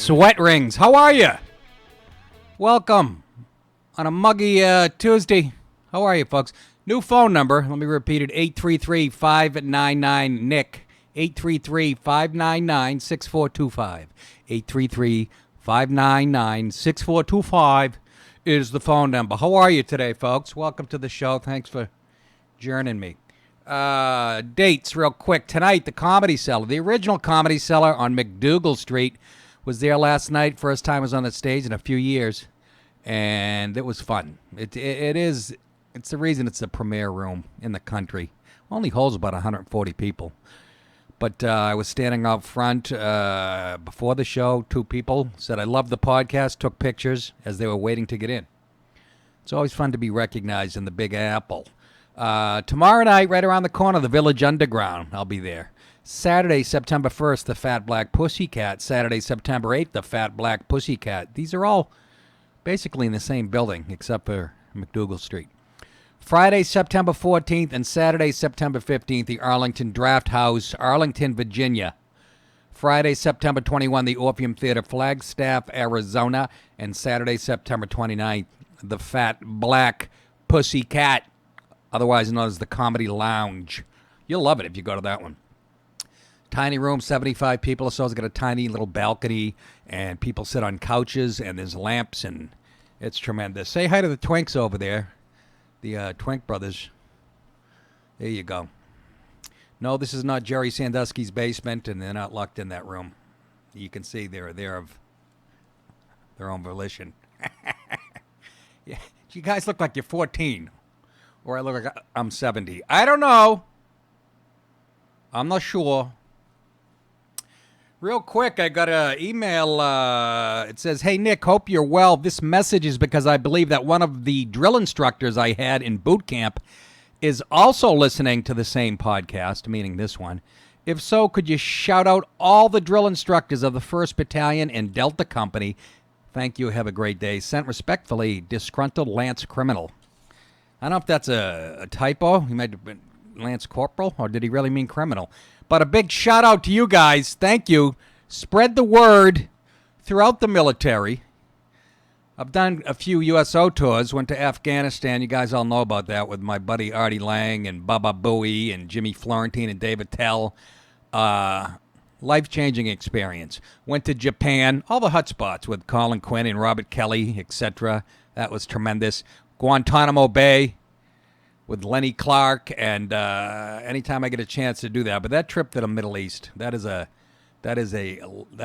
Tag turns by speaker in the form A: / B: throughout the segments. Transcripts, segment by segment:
A: Sweat rings. How are you? Welcome on a muggy Tuesday. How are you, folks? New phone number. Let me repeat it. 833-599-NICK. 833-599-6425. 833-599-6425 is the phone number. How are you today, folks? Welcome to the show. Thanks for joining me. Dates real quick. Tonight, the Comedy Cellar. The original Comedy Cellar on McDougal Street was there last night. First time I was on the stage in a few years, and it was fun. It's the reason it's the premier room in the country. Only holds about 140 people. But I was standing out front before the show. Two people said, I love the podcast, took pictures as they were waiting to get in. It's always fun to be recognized in the Big Apple. Tomorrow night, right around the corner, the Village Underground. I'll be there. Saturday, September 1st, the Fat Black Pussycat. Saturday, September 8th, the Fat Black Pussycat. These are all basically in the same building, except for McDougal Street. Friday, September 14th, and Saturday, September 15th, the Arlington Draft House, Arlington, Virginia. Friday, September 21, the Orpheum Theater, Flagstaff, Arizona. And Saturday, September 29th, the Fat Black Pussycat, otherwise known as the Comedy Lounge. You'll love it if you go to that one. Tiny room, 75 people or so. It's got a tiny little balcony, and people sit on couches, and there's lamps, and it's tremendous. Say hi to the Twinks over there, the Twink brothers. There you go. No, this is not Jerry Sandusky's basement, and they're not locked in that room. You can see they're there of their own volition. Yeah, you guys look like you're 14, or I look like I'm 70. I don't know. I'm not sure. Real quick, I got an email. It says, hey, Nick, hope you're well. This message is because I believe that one of the drill instructors I had in boot camp is also listening to the same podcast, meaning this one. If so, could you shout out all the drill instructors of the 1st Battalion and Delta Company? Thank you. Have a great day. Sent respectfully, Disgruntled Lance Criminal. I don't know if that's a typo. He might have been Lance Corporal, or did he really mean criminal? But a big shout out to you guys. Thank you. Spread the word throughout the military. I've done a few USO tours. Went to Afghanistan. You guys all know about that with my buddy Artie Lang and Baba Booey and Jimmy Florentine and David Tell. Life-changing experience. Went to Japan. All the hot spots with Colin Quinn and Robert Kelly, etc. That was tremendous. Guantanamo Bay with Lenny Clark, and anytime I get a chance to do that. But that trip to the Middle East, that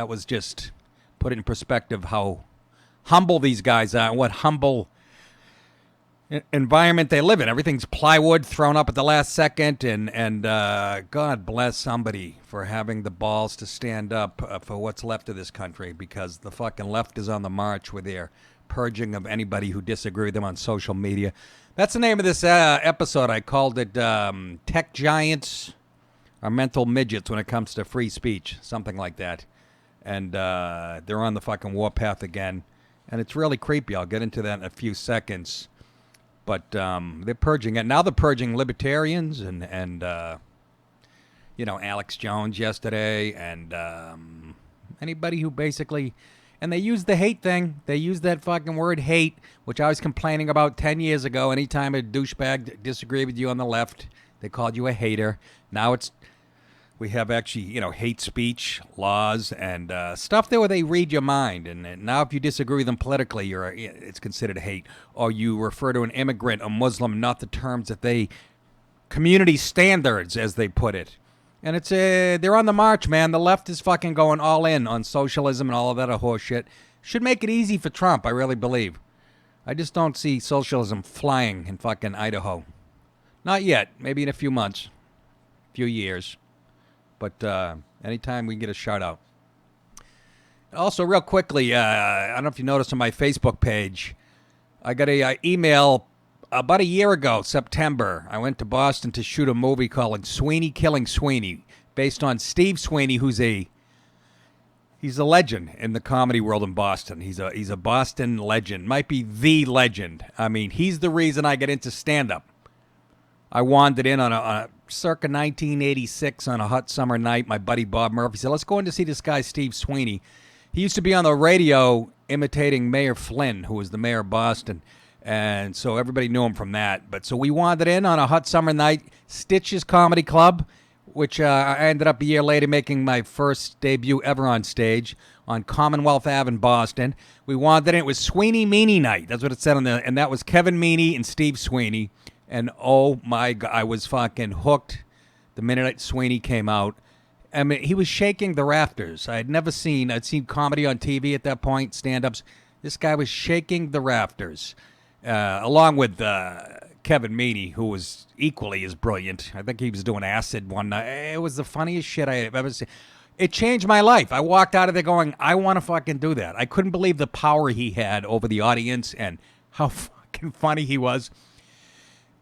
A: was just put it in perspective how humble these guys are and what humble environment they live in. Everything's plywood thrown up at the last second, and God bless somebody for having the balls to stand up for what's left of this country, because the fucking left is on the march with their purging of anybody who disagree with them on social media. That's the name of this episode. I called it Tech Giants are Mental Midgets when it comes to free speech, something like that. And they're on the fucking warpath again. And it's really creepy. I'll get into that in a few seconds. But they're purging it. Now they're purging libertarians and Alex Jones yesterday, and anybody who basically... And they use the hate thing. They use that fucking word hate, which I was complaining about 10 years ago. Anytime a douchebag disagreed with you on the left, they called you a hater. Now we have actually, hate speech laws and stuff there where they read your mind. And now if you disagree with them politically, it's considered hate. Or you refer to an immigrant, a Muslim, not the terms that they... community standards, as they put it. And it's they're on the march, man. The left is fucking going all in on socialism and all of that horse shit. Should make it easy for Trump, I really believe. I just don't see socialism flying in fucking Idaho. Not yet. Maybe in a few months, few years. But anytime we can get a shout out. Also, real quickly, I don't know if you noticed on my Facebook page, I got a email about a year ago, September. I went to Boston to shoot a movie called Sweeney Killing Sweeney, based on Steve Sweeney, he's a legend in the comedy world in Boston. He's a Boston legend, might be the legend. I mean, he's the reason I got into stand-up. I wandered in on a circa 1986 on a hot summer night. My buddy Bob Murphy said, let's go in to see this guy, Steve Sweeney. He used to be on the radio imitating Mayor Flynn, who was the mayor of Boston. And so everybody knew him from that. But so we wandered in on a hot summer night, Stitches Comedy Club, which I ended up a year later making my first debut ever on stage on Commonwealth Ave in Boston. We wandered in. It was Sweeney Meanie night. That's what it said on the, and that was Kevin Meanie and Steve Sweeney. And oh my God, I was fucking hooked the minute Sweeney came out. I mean, he was shaking the rafters. I'd seen comedy on TV at that point, stand-ups. This guy was shaking the rafters, along with Kevin Meanie, who was equally as brilliant. I think he was doing acid one night. It was the funniest shit I have ever seen. It changed my life. I walked out of there going, I want to fucking do that. I couldn't believe the power he had over the audience and how fucking funny he was.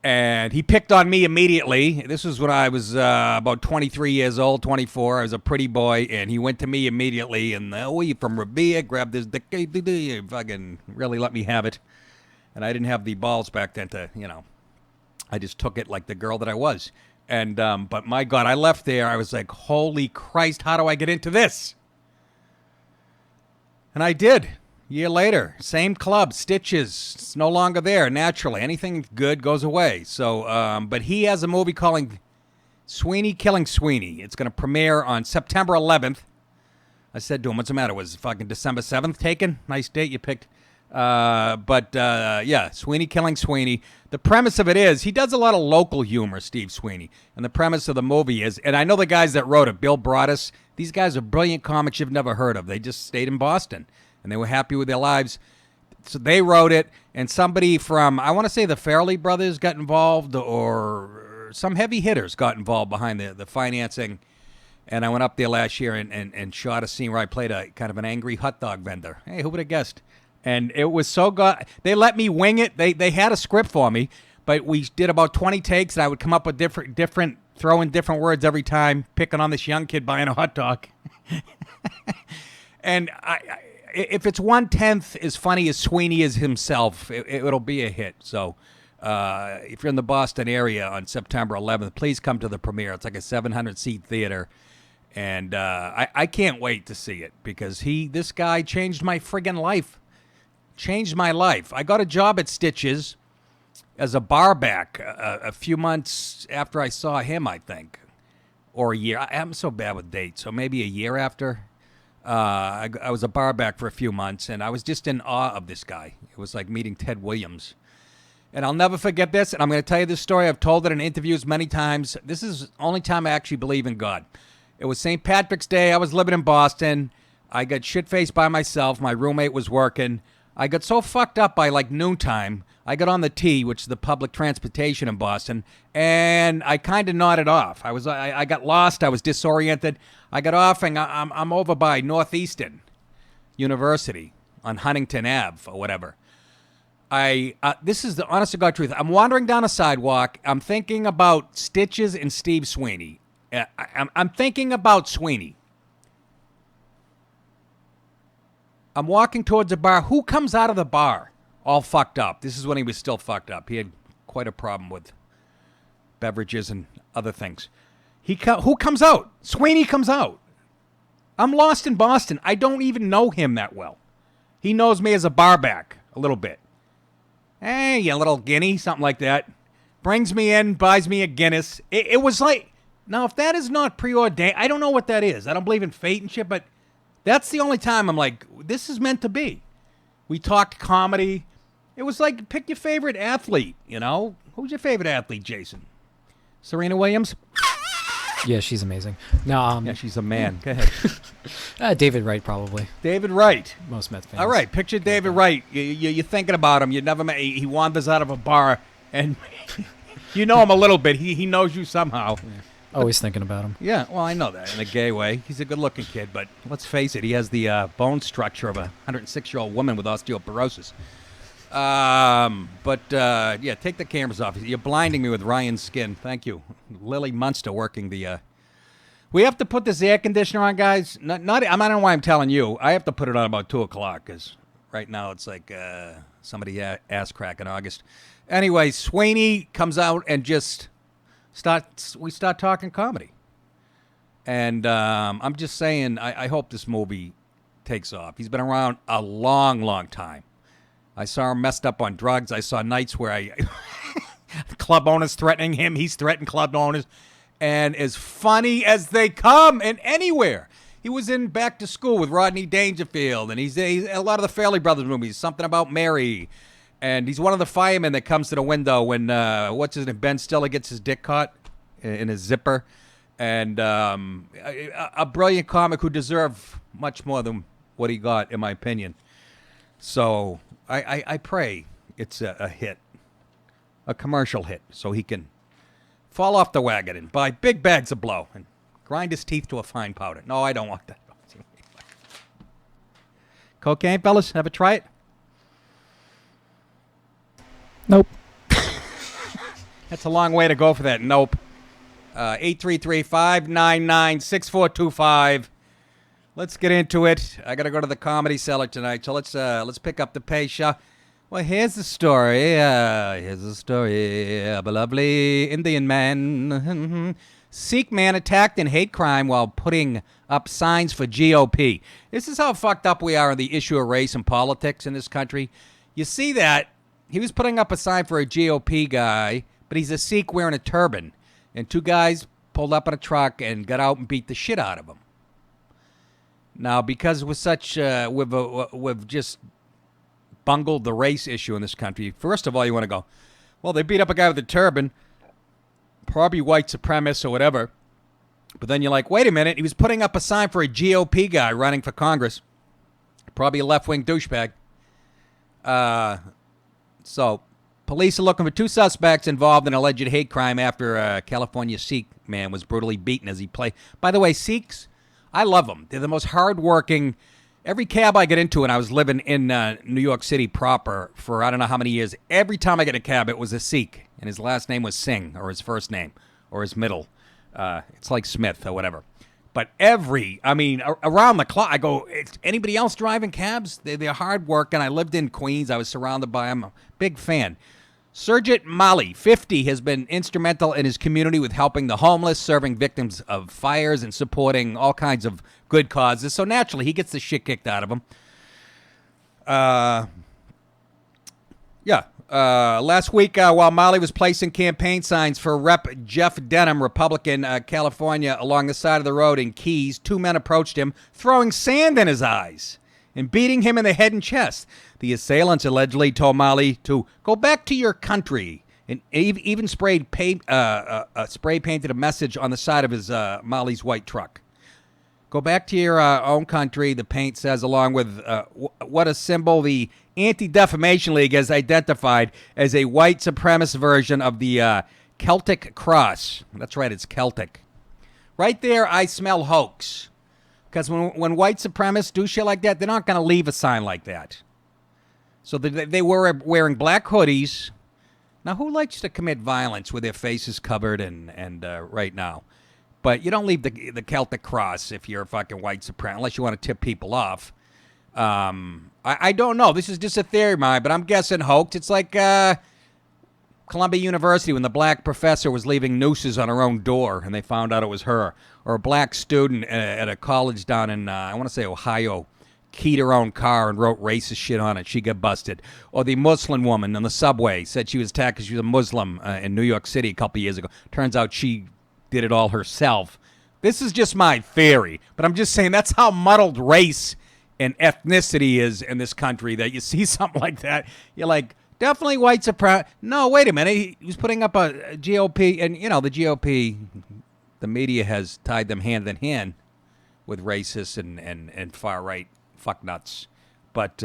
A: And he picked on me immediately. This was when I was about 23 years old, 24. I was a pretty boy, and he went to me immediately. And, you from Revere, grabbed his dick, fucking really let me have it. And I didn't have the balls back then to, I just took it like the girl that I was. And, but my God, I left there. I was like, holy Christ, how do I get into this? And I did. Year later, same club, Stitches. It's no longer there, naturally. Anything good goes away. So, but he has a movie called Sweeney Killing Sweeney. It's going to premiere on September 11th. I said to him, what's the matter? Was fucking December 7th taken? Nice date you picked. Yeah, Sweeney Killing Sweeney. The premise of it is, he does a lot of local humor, Steve Sweeney. And the premise of the movie is, and I know the guys that wrote it, Bill Broaddus, these guys are brilliant comics you've never heard of. They just stayed in Boston. And they were happy with their lives. So they wrote it, and somebody from, I want to say the Farrelly brothers got involved, or some heavy hitters got involved behind the financing. And I went up there last year and shot a scene where I played a kind of an angry hot dog vendor. Hey, who would have guessed? And it was so good. They let me wing it. They had a script for me, but we did about 20 takes, and I would come up with different, throw in different words every time, picking on this young kid buying a hot dog. And if it's 1/10 as funny as Sweeney is himself, it'll be a hit. So if you're in the Boston area on September 11th, please come to the premiere. It's like a 700-seat theater. And I can't wait to see it because this guy changed my friggin' life. Changed my life. I got a job at Stitches as a barback a few months after I saw him, I think. Or a year. I'm so bad with dates. So maybe a year after. I was a barback for a few months, and I was just in awe of this guy. It was like meeting Ted Williams. And I'll never forget this, and I'm going to tell you this story. I've told it in interviews many times. This is the only time I actually believe in God. It was St. Patrick's Day. I was living in Boston. I got shit-faced by myself. My roommate was working. I got so fucked up by like noontime, I got on the T, which is the public transportation in Boston, and I kind of nodded off. I got lost. I was disoriented. I got off, and I'm over by Northeastern University on Huntington Ave or whatever. This is the honest to God truth. I'm wandering down a sidewalk. I'm thinking about Stitches and Steve Sweeney. I'm thinking about Sweeney. I'm walking towards a bar. Who comes out of the bar all fucked up? This is when he was still fucked up. He had quite a problem with beverages and other things. Who comes out? Sweeney comes out. I'm lost in Boston. I don't even know him that well. He knows me as a barback a little bit. Hey, you little guinea, something like that. Brings me in, buys me a Guinness. It was like, now if that is not preordained, I don't know what that is. I don't believe in fate and shit, but that's the only time I'm like, this is meant to be. We talked comedy. It was like, pick your favorite athlete, Who's your favorite athlete, Jason? Serena Williams?
B: Yeah, she's amazing. No,
A: yeah, she's a man. Go ahead.
B: David Wright, probably.
A: David Wright.
B: Most Mets fans.
A: All right, picture David Wright. You're thinking about him. You never met. He wanders out of a bar, and you know him a little bit. He knows you somehow.
B: Yeah. Always thinking about him.
A: Yeah, well, I know that in a gay way. He's a good-looking kid, but let's face it, he has the bone structure of a 106-year-old woman with osteoporosis. Yeah, take the cameras off. You're blinding me with Ryan's skin. Thank you. Lily Munster working the... We have to put this air conditioner on, guys. I don't know why I'm telling you. I have to put it on about 2 o'clock, because right now it's like somebody ass crack in August. Anyway, Sweeney comes out and just... We start talking comedy. And I'm just saying, I hope this movie takes off. He's been around a long, long time. I saw him messed up on drugs. I saw nights where club owners threatening him. He's threatened club owners. And as funny as they come and anywhere. He was in Back to School with Rodney Dangerfield. And he's a lot of the Fairley Brothers movies. Something About Mary. And he's one of the firemen that comes to the window when, what's his name, Ben Stiller gets his dick caught in his zipper. And a brilliant comic who deserved much more than what he got, in my opinion. So I pray it's a hit, a commercial hit, so he can fall off the wagon and buy big bags of blow and grind his teeth to a fine powder. No, I don't want that. Cocaine, fellas? Ever try it?
B: Nope.
A: That's a long way to go for that. Nope. 833-599-6425. Let's get into it. I got to go to the Comedy Cellar tonight, so let's pick up the pace. Well, here's the story. Here's the story of a lovely Indian man. Sikh man attacked in hate crime while putting up signs for GOP. This is how fucked up we are on the issue of race and politics in this country. You see that? He was putting up a sign for a GOP guy, but he's a Sikh wearing a turban. And two guys pulled up in a truck and got out and beat the shit out of him. Now, because we're such, we've just bungled the race issue in this country, first of all, you want to go, well, they beat up a guy with a turban, probably white supremacist or whatever. But then you're like, wait a minute, he was putting up a sign for a GOP guy running for Congress. Probably a left-wing douchebag. So, police are looking for two suspects involved in alleged hate crime after a California Sikh man was brutally beaten as he played. By the way, Sikhs, I love them. They're the most hardworking. Every cab I get into, and I was living in New York City proper for I don't know how many years, every time I get in a cab, it was a Sikh, and his last name was Singh, or his first name, or his middle. It's like Smith or whatever. But around the clock, I go, anybody else driving cabs? They're hard work, and I lived in Queens. I was surrounded by them. I'm a big fan. Surjit Mali, 50, has been instrumental in his community with helping the homeless, serving victims of fires, and supporting all kinds of good causes. So naturally, he gets the shit kicked out of him. Last week, while Mali was placing campaign signs for Rep. Jeff Denham, Republican, California, along the side of the road in Keys, two men approached him, throwing sand in his eyes and beating him in the head and chest. The assailants allegedly told Mali to go back to your country and even spray painted a message on the side of his Mali's white truck. Go back to your own country, the paint says, along with what a symbol the Anti-Defamation League has identified as a white supremacist version of the Celtic cross. That's right, it's Celtic. Right there, I smell hoax. Because when white supremacists do shit like that, they're not going to leave a sign like that. So they were wearing black hoodies. Now, who likes to commit violence with their faces covered and right now? But you don't leave the Celtic cross if you're a fucking white supremacist, unless you want to tip people off. I don't know. This is just a theory of mine, but I'm guessing hoax. It's like Columbia University when the black professor was leaving nooses on her own door and they found out it was her. Or a black student at a college down in, I want to say Ohio, keyed her own car and wrote racist shit on it. She got busted. Or the Muslim woman on the subway said she was attacked because she was a Muslim in New York City a couple years ago. Turns out she did it all herself. This is just my theory, but I'm just saying that's how muddled race and ethnicity is in this country, that you see something like that, you're like, definitely white supremacy. No, wait a minute. He was putting up a GOP, and, you know, the GOP, the media has tied them hand in hand with racists and far-right fucknuts. But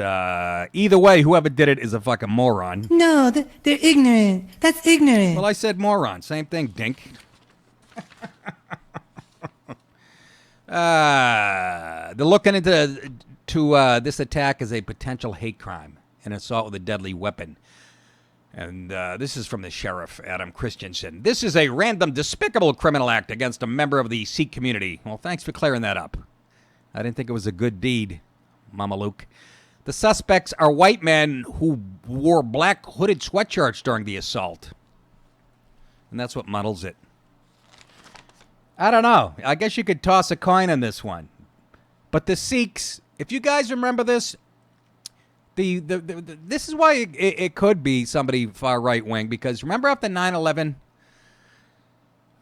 A: either way, whoever did it is a fucking moron.
C: No, they're ignorant. That's ignorant.
A: Well, I said moron. Same thing, dink. They're looking into this attack as a potential hate crime, an assault with a deadly weapon. And this is from the sheriff, Adam Christensen. This is a random, despicable criminal act against a member of the Sikh community. Well, thanks for clearing that up. I didn't think it was a good deed, Mama Luke. The suspects are white men who wore black hooded sweatshirts during the assault. And that's what muddles it. I don't know. I guess you could toss a coin on this one. But the Sikhs, if you guys remember this, this is why it could be somebody far right wing, because remember after 9/11,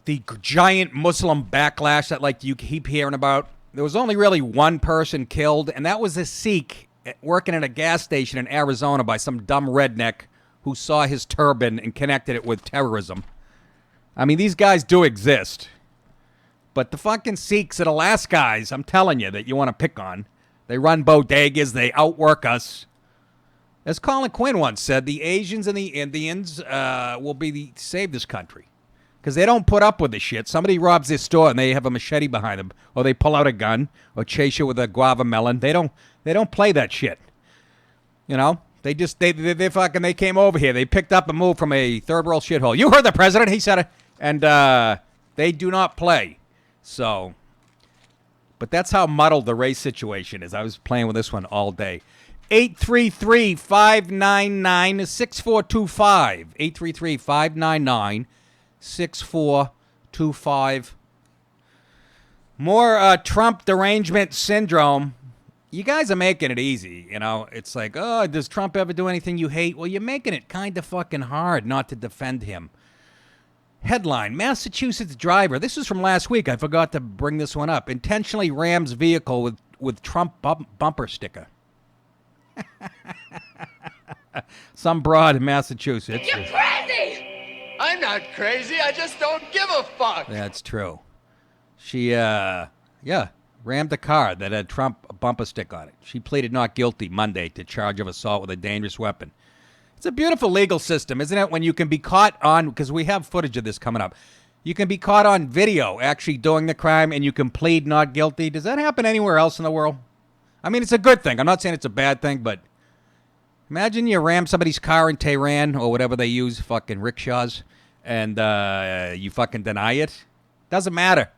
A: the giant Muslim backlash that like you keep hearing about, there was only really one person killed, and that was a Sikh working at a gas station in Arizona by some dumb redneck who saw his turban and connected it with terrorism. I mean, these guys do exist. But the fucking Sikhs are the last guys, I'm telling you, that you want to pick on. They run bodegas. They outwork us. As Colin Quinn once said, the Asians and the Indians will save this country. Because they don't put up with the shit. Somebody robs their store and they have a machete behind them. Or they pull out a gun. Or chase you with a guava melon. They don't play that shit. You know? They came over here. They picked up and moved from a third world shithole. You heard the president. He said it. And they do not play. So, but that's how muddled the race situation is. I was playing with this one all day. 833-599-6425. 833-599-6425. More Trump derangement syndrome. You guys are making it easy, you know. It's like, oh, does Trump ever do anything you hate? Well, you're making it kind of fucking hard not to defend him. Headline, Massachusetts driver. This is from last week. I forgot to bring this one up. Intentionally rams vehicle with Trump bumper sticker. Some broad in Massachusetts.
D: You're crazy! I'm not crazy. I just don't give a fuck.
A: That's true. She, rammed a car that had Trump bumper sticker on it. She pleaded not guilty Monday to charge of assault with a dangerous weapon. It's a beautiful legal system, isn't it? When you can be caught on, because we have footage of this coming up, you can be caught on video actually doing the crime and you can plead not guilty. Does that happen anywhere else in the world? I mean, it's a good thing. I'm not saying it's a bad thing, but imagine you ram somebody's car in Tehran or whatever they use, fucking rickshaws, and you fucking deny it. Doesn't matter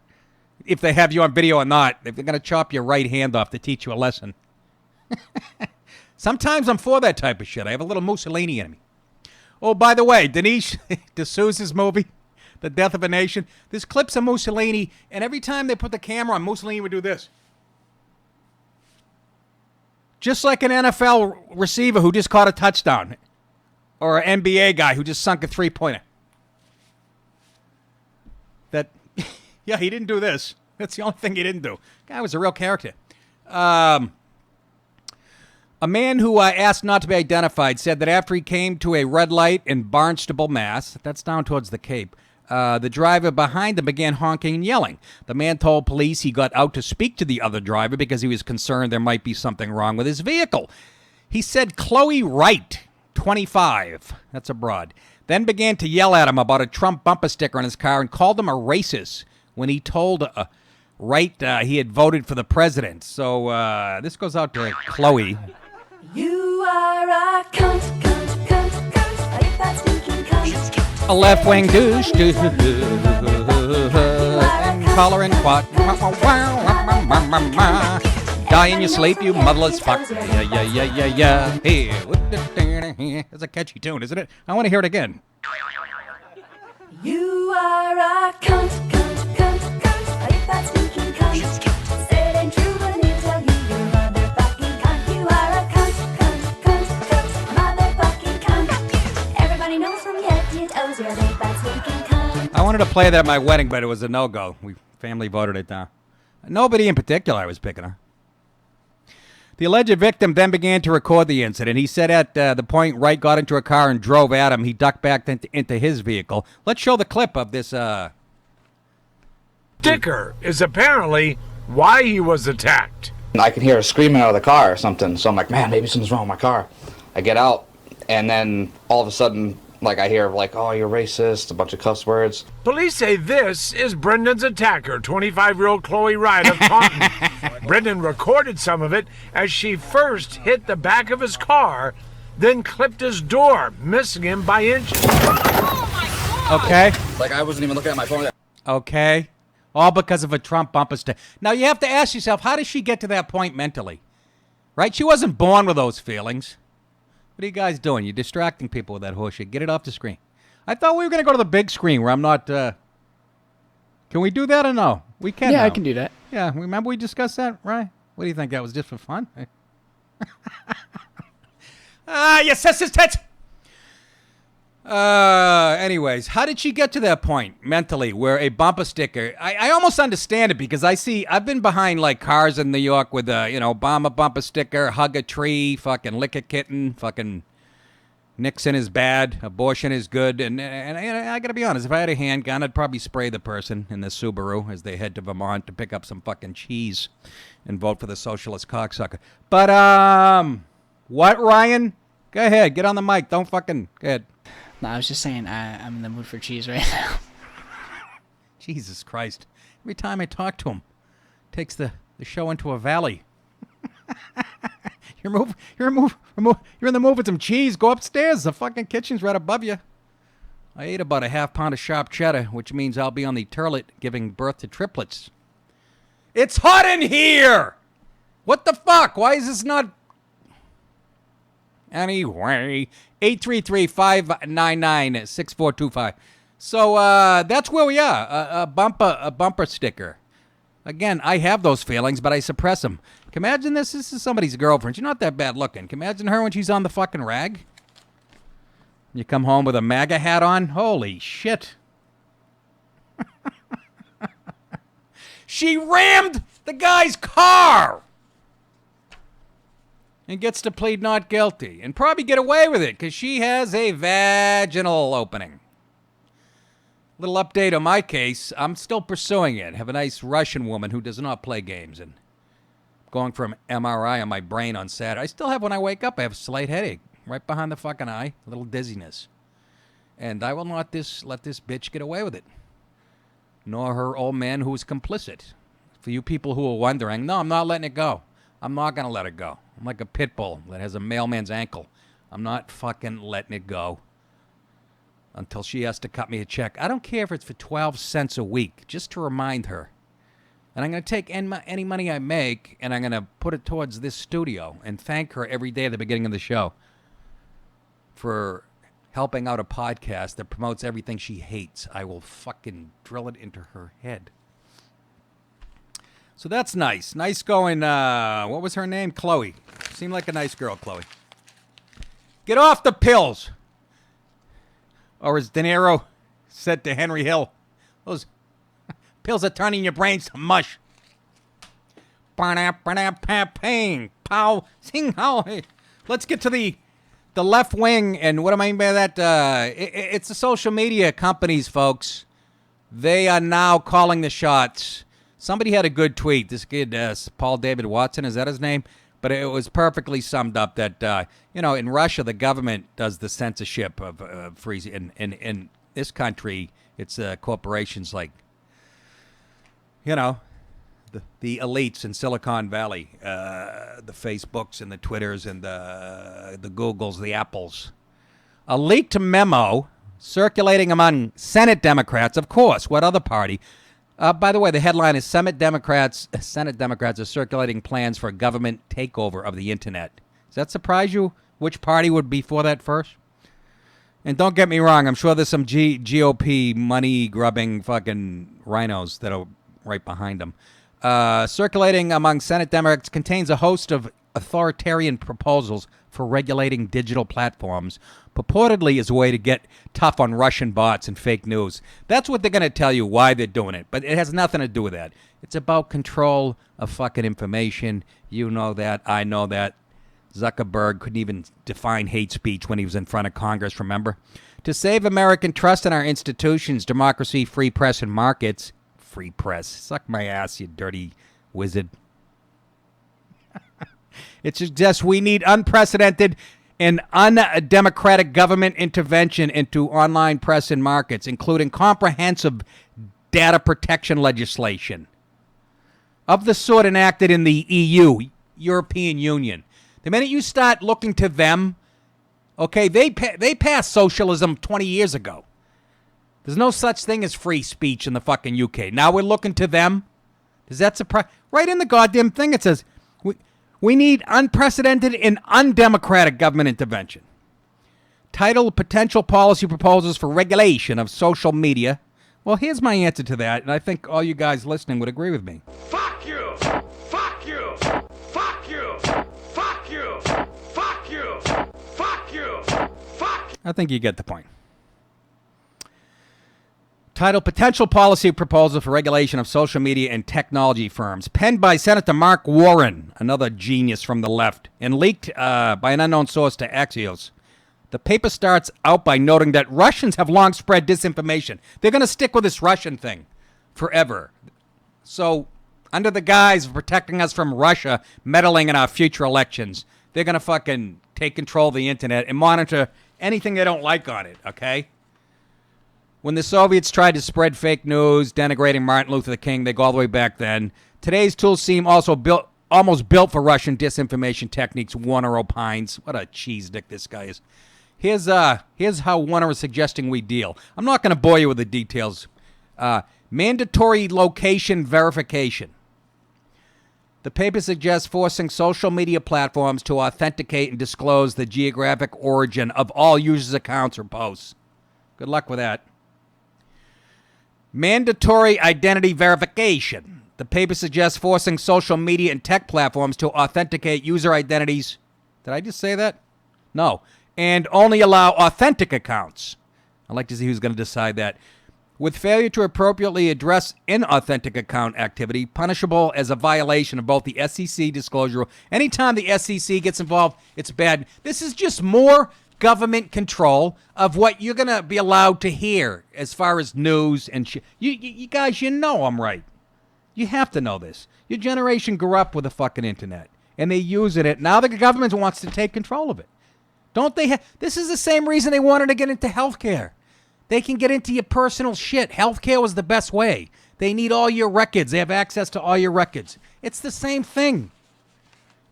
A: if they have you on video or not. If they're going to chop your right hand off to teach you a lesson. Sometimes I'm for that type of shit. I have a little Mussolini in me. Oh, by the way, Dinesh D'Souza's movie, The Death of a Nation, there's clips of Mussolini, and every time they put the camera on, Mussolini would do this. Just like an NFL receiver who just caught a touchdown. Or an NBA guy who just sunk a three-pointer. Yeah, he didn't do this. That's the only thing he didn't do. Guy was a real character. A man who asked not to be identified said that after he came to a red light in Barnstable, Mass., that's down towards the Cape, the driver behind him began honking and yelling. The man told police he got out to speak to the other driver because he was concerned there might be something wrong with his vehicle. He said Chloe Wright, 25, that's a broad, then began to yell at him about a Trump bumper sticker on his car and called him a racist when he told Wright he had voted for the president. So this goes out to Chloe.
E: You are a cunt, cunt, cunt, cunt. If that's stinking cunt.
A: A left-wing douche. Intolerant twat. Die in your sleep, you motherless fuck. Yeah. Hey. That's a catchy tune, isn't it? I want to hear it again.
E: You are a cunt, cunt, cunt, cunt. If that's stinking cunt. Say it ain't true, but me tell you you're motherfucking cunt. You are a cunt, cunt, cunt, cunt. Motherfucking cunt. Everybody knows from your head to your toes you're a big bad stinking cunt.
A: I wanted to play that at my wedding, but it was a no-go. We family voted it down. Nobody in particular I was picking on. The alleged victim then began to record the incident. He said at the point Wright got into a car and drove at him, he ducked back into his vehicle. Let's show the clip of this.
F: Sticker is apparently why he was attacked.
G: I can hear her screaming out of the car or something, so I'm like, man, maybe something's wrong with my car. I get out, and then all of a sudden, like, I hear, like, oh, you're racist, a bunch of cuss words.
F: Police say this is Brendan's attacker, 25-year-old Chloe Wright of Taunton. Brendan recorded some of it as she first hit the back of his car, then clipped his door, missing him by inches.
A: Okay.
G: Like, I wasn't even looking at my phone.
A: Okay. All because of a Trump bumper sticker. Now, you have to ask yourself, how did she get to that point mentally? Right? She wasn't born with those feelings. What are you guys doing? You're distracting people with that horseshit. Get it off the screen. I thought we were going to go to the big screen where I'm not... Can we do that or no? We can
B: Yeah,
A: now.
B: I can do that.
A: Yeah, remember we discussed that, right? What do you think? That was just for fun? You siss's tits! Anyways, how did she get to that point mentally where a bumper sticker? I almost understand it because I've been behind like cars in New York with Obama bumper sticker, hug a tree, fucking lick a kitten, fucking Nixon is bad, abortion is good, and I gotta be honest, if I had a handgun, I'd probably spray the person in the Subaru as they head to Vermont to pick up some fucking cheese and vote for the socialist cocksucker. But what, Ryan? Go ahead, get on the mic. Don't fucking go ahead.
H: No, I was just saying I'm in the mood for cheese right now.
A: Jesus Christ! Every time I talk to him, takes the show into a valley. You're in the mood for some cheese. Go upstairs. The fucking kitchen's right above you. I ate about a half pound of sharp cheddar, which means I'll be on the turlet giving birth to triplets. It's hot in here! What the fuck? Why is this not... Anyway, 833-599-6425. So that's where we are. A bumper sticker. Again, I have those feelings, but I suppress them. Can you imagine this? This is somebody's girlfriend. She's not that bad looking. Can you imagine her when she's on the fucking rag? You come home with a MAGA hat on? Holy shit. She rammed the guy's car and gets to plead not guilty and probably get away with it because she has a vaginal opening. Little update on my case. I'm still pursuing it. Have a nice Russian woman who does not play games and going for an MRI on my brain on Saturday. I still have when I wake up. I have a slight headache right behind the fucking eye, a little dizziness. And I will not let this bitch get away with it. Nor her old man who is complicit. For you people who are wondering, no, I'm not letting it go. I'm not going to let it go. I'm like a pit bull that has a mailman's ankle. I'm not fucking letting it go until she has to cut me a check. I don't care if it's for 12 cents a week, just to remind her. And I'm going to take any money I make and I'm going to put it towards this studio and thank her every day at the beginning of the show for helping out a podcast that promotes everything she hates. I will fucking drill it into her head. So that's nice. Nice going, what was her name? Chloe. Seemed like a nice girl, Chloe. Get off the pills! Or as De Niro said to Henry Hill, those pills are turning your brains to mush. Pow, sing how. Let's get to the left wing, and what I mean by that, it's the social media companies, folks. They are now calling the shots. Somebody had a good tweet. This kid, Paul David Watson, is that his name? But it was perfectly summed up that, in Russia, the government does the censorship of free. In this country, it's corporations like, the elites in Silicon Valley, the Facebooks and the Twitters and the Googles, the Apples. A leaked memo circulating among Senate Democrats, of course, what other party? By the way, the headline is Senate Democrats are circulating plans for a government takeover of the internet. Does that surprise you? Which party would be for that first? And don't get me wrong, I'm sure there's some GOP money-grubbing fucking rhinos that are right behind them. Circulating among Senate Democrats contains a host of authoritarian proposals for regulating digital platforms, purportedly as a way to get tough on Russian bots and fake news. That's what they're going to tell you why they're doing it, but it has nothing to do with that. It's about control of fucking information. You know that. I know that. Zuckerberg couldn't even define hate speech when he was in front of Congress, remember? To save American trust in our institutions, democracy, free press, and markets. Free press. Suck my ass, you dirty wizard. It suggests we need unprecedented and undemocratic government intervention into online press and markets, including comprehensive data protection legislation of the sort enacted in the EU, European Union. The minute you start looking to them, okay, they passed socialism 20 years ago. There's no such thing as free speech in the fucking UK. Now we're looking to them. Does that surprise? Right in the goddamn thing it says, we need unprecedented and undemocratic government intervention. Title, potential policy proposals for regulation of social media. Well, here's my answer to that, and I think all you guys listening would agree with me.
D: Fuck you! Fuck you!
A: I think you get the point. Title: Potential Policy Proposal for Regulation of Social Media and Technology Firms. Penned by Senator Mark Warren, another genius from the left, and leaked by an unknown source to Axios. The paper starts out by noting that Russians have long spread disinformation. They're going to stick with this Russian thing forever. So, under the guise of protecting us from Russia meddling in our future elections, they're going to fucking take control of the internet and monitor anything they don't like on it, okay? When the Soviets tried to spread fake news, denigrating Martin Luther King, they go all the way back then. Today's tools seem also almost built for Russian disinformation techniques, Warner opines. What a cheese dick this guy is. Here's how Warner is suggesting we deal. I'm not going to bore you with the details. Mandatory location verification. The paper suggests forcing social media platforms to authenticate and disclose the geographic origin of all users' accounts or posts. Good luck with that. Mandatory identity verification. The paper suggests forcing social media and tech platforms to authenticate user identities. Did I just say that? No. And only allow authentic accounts. I'd like to see who's going to decide that. With failure to appropriately address inauthentic account activity, punishable as a violation of both the SEC disclosure rule. Anytime the SEC gets involved, it's bad. This is just more government control of what you're going to be allowed to hear as far as news and shit. You guys, you know I'm right. You have to know this. Your generation grew up with the fucking internet, and they're using it. Now the government wants to take control of it. Don't they? This is the same reason they wanted to get into healthcare. They can get into your personal shit. Healthcare was the best way. They need all your records. They have access to all your records. It's the same thing.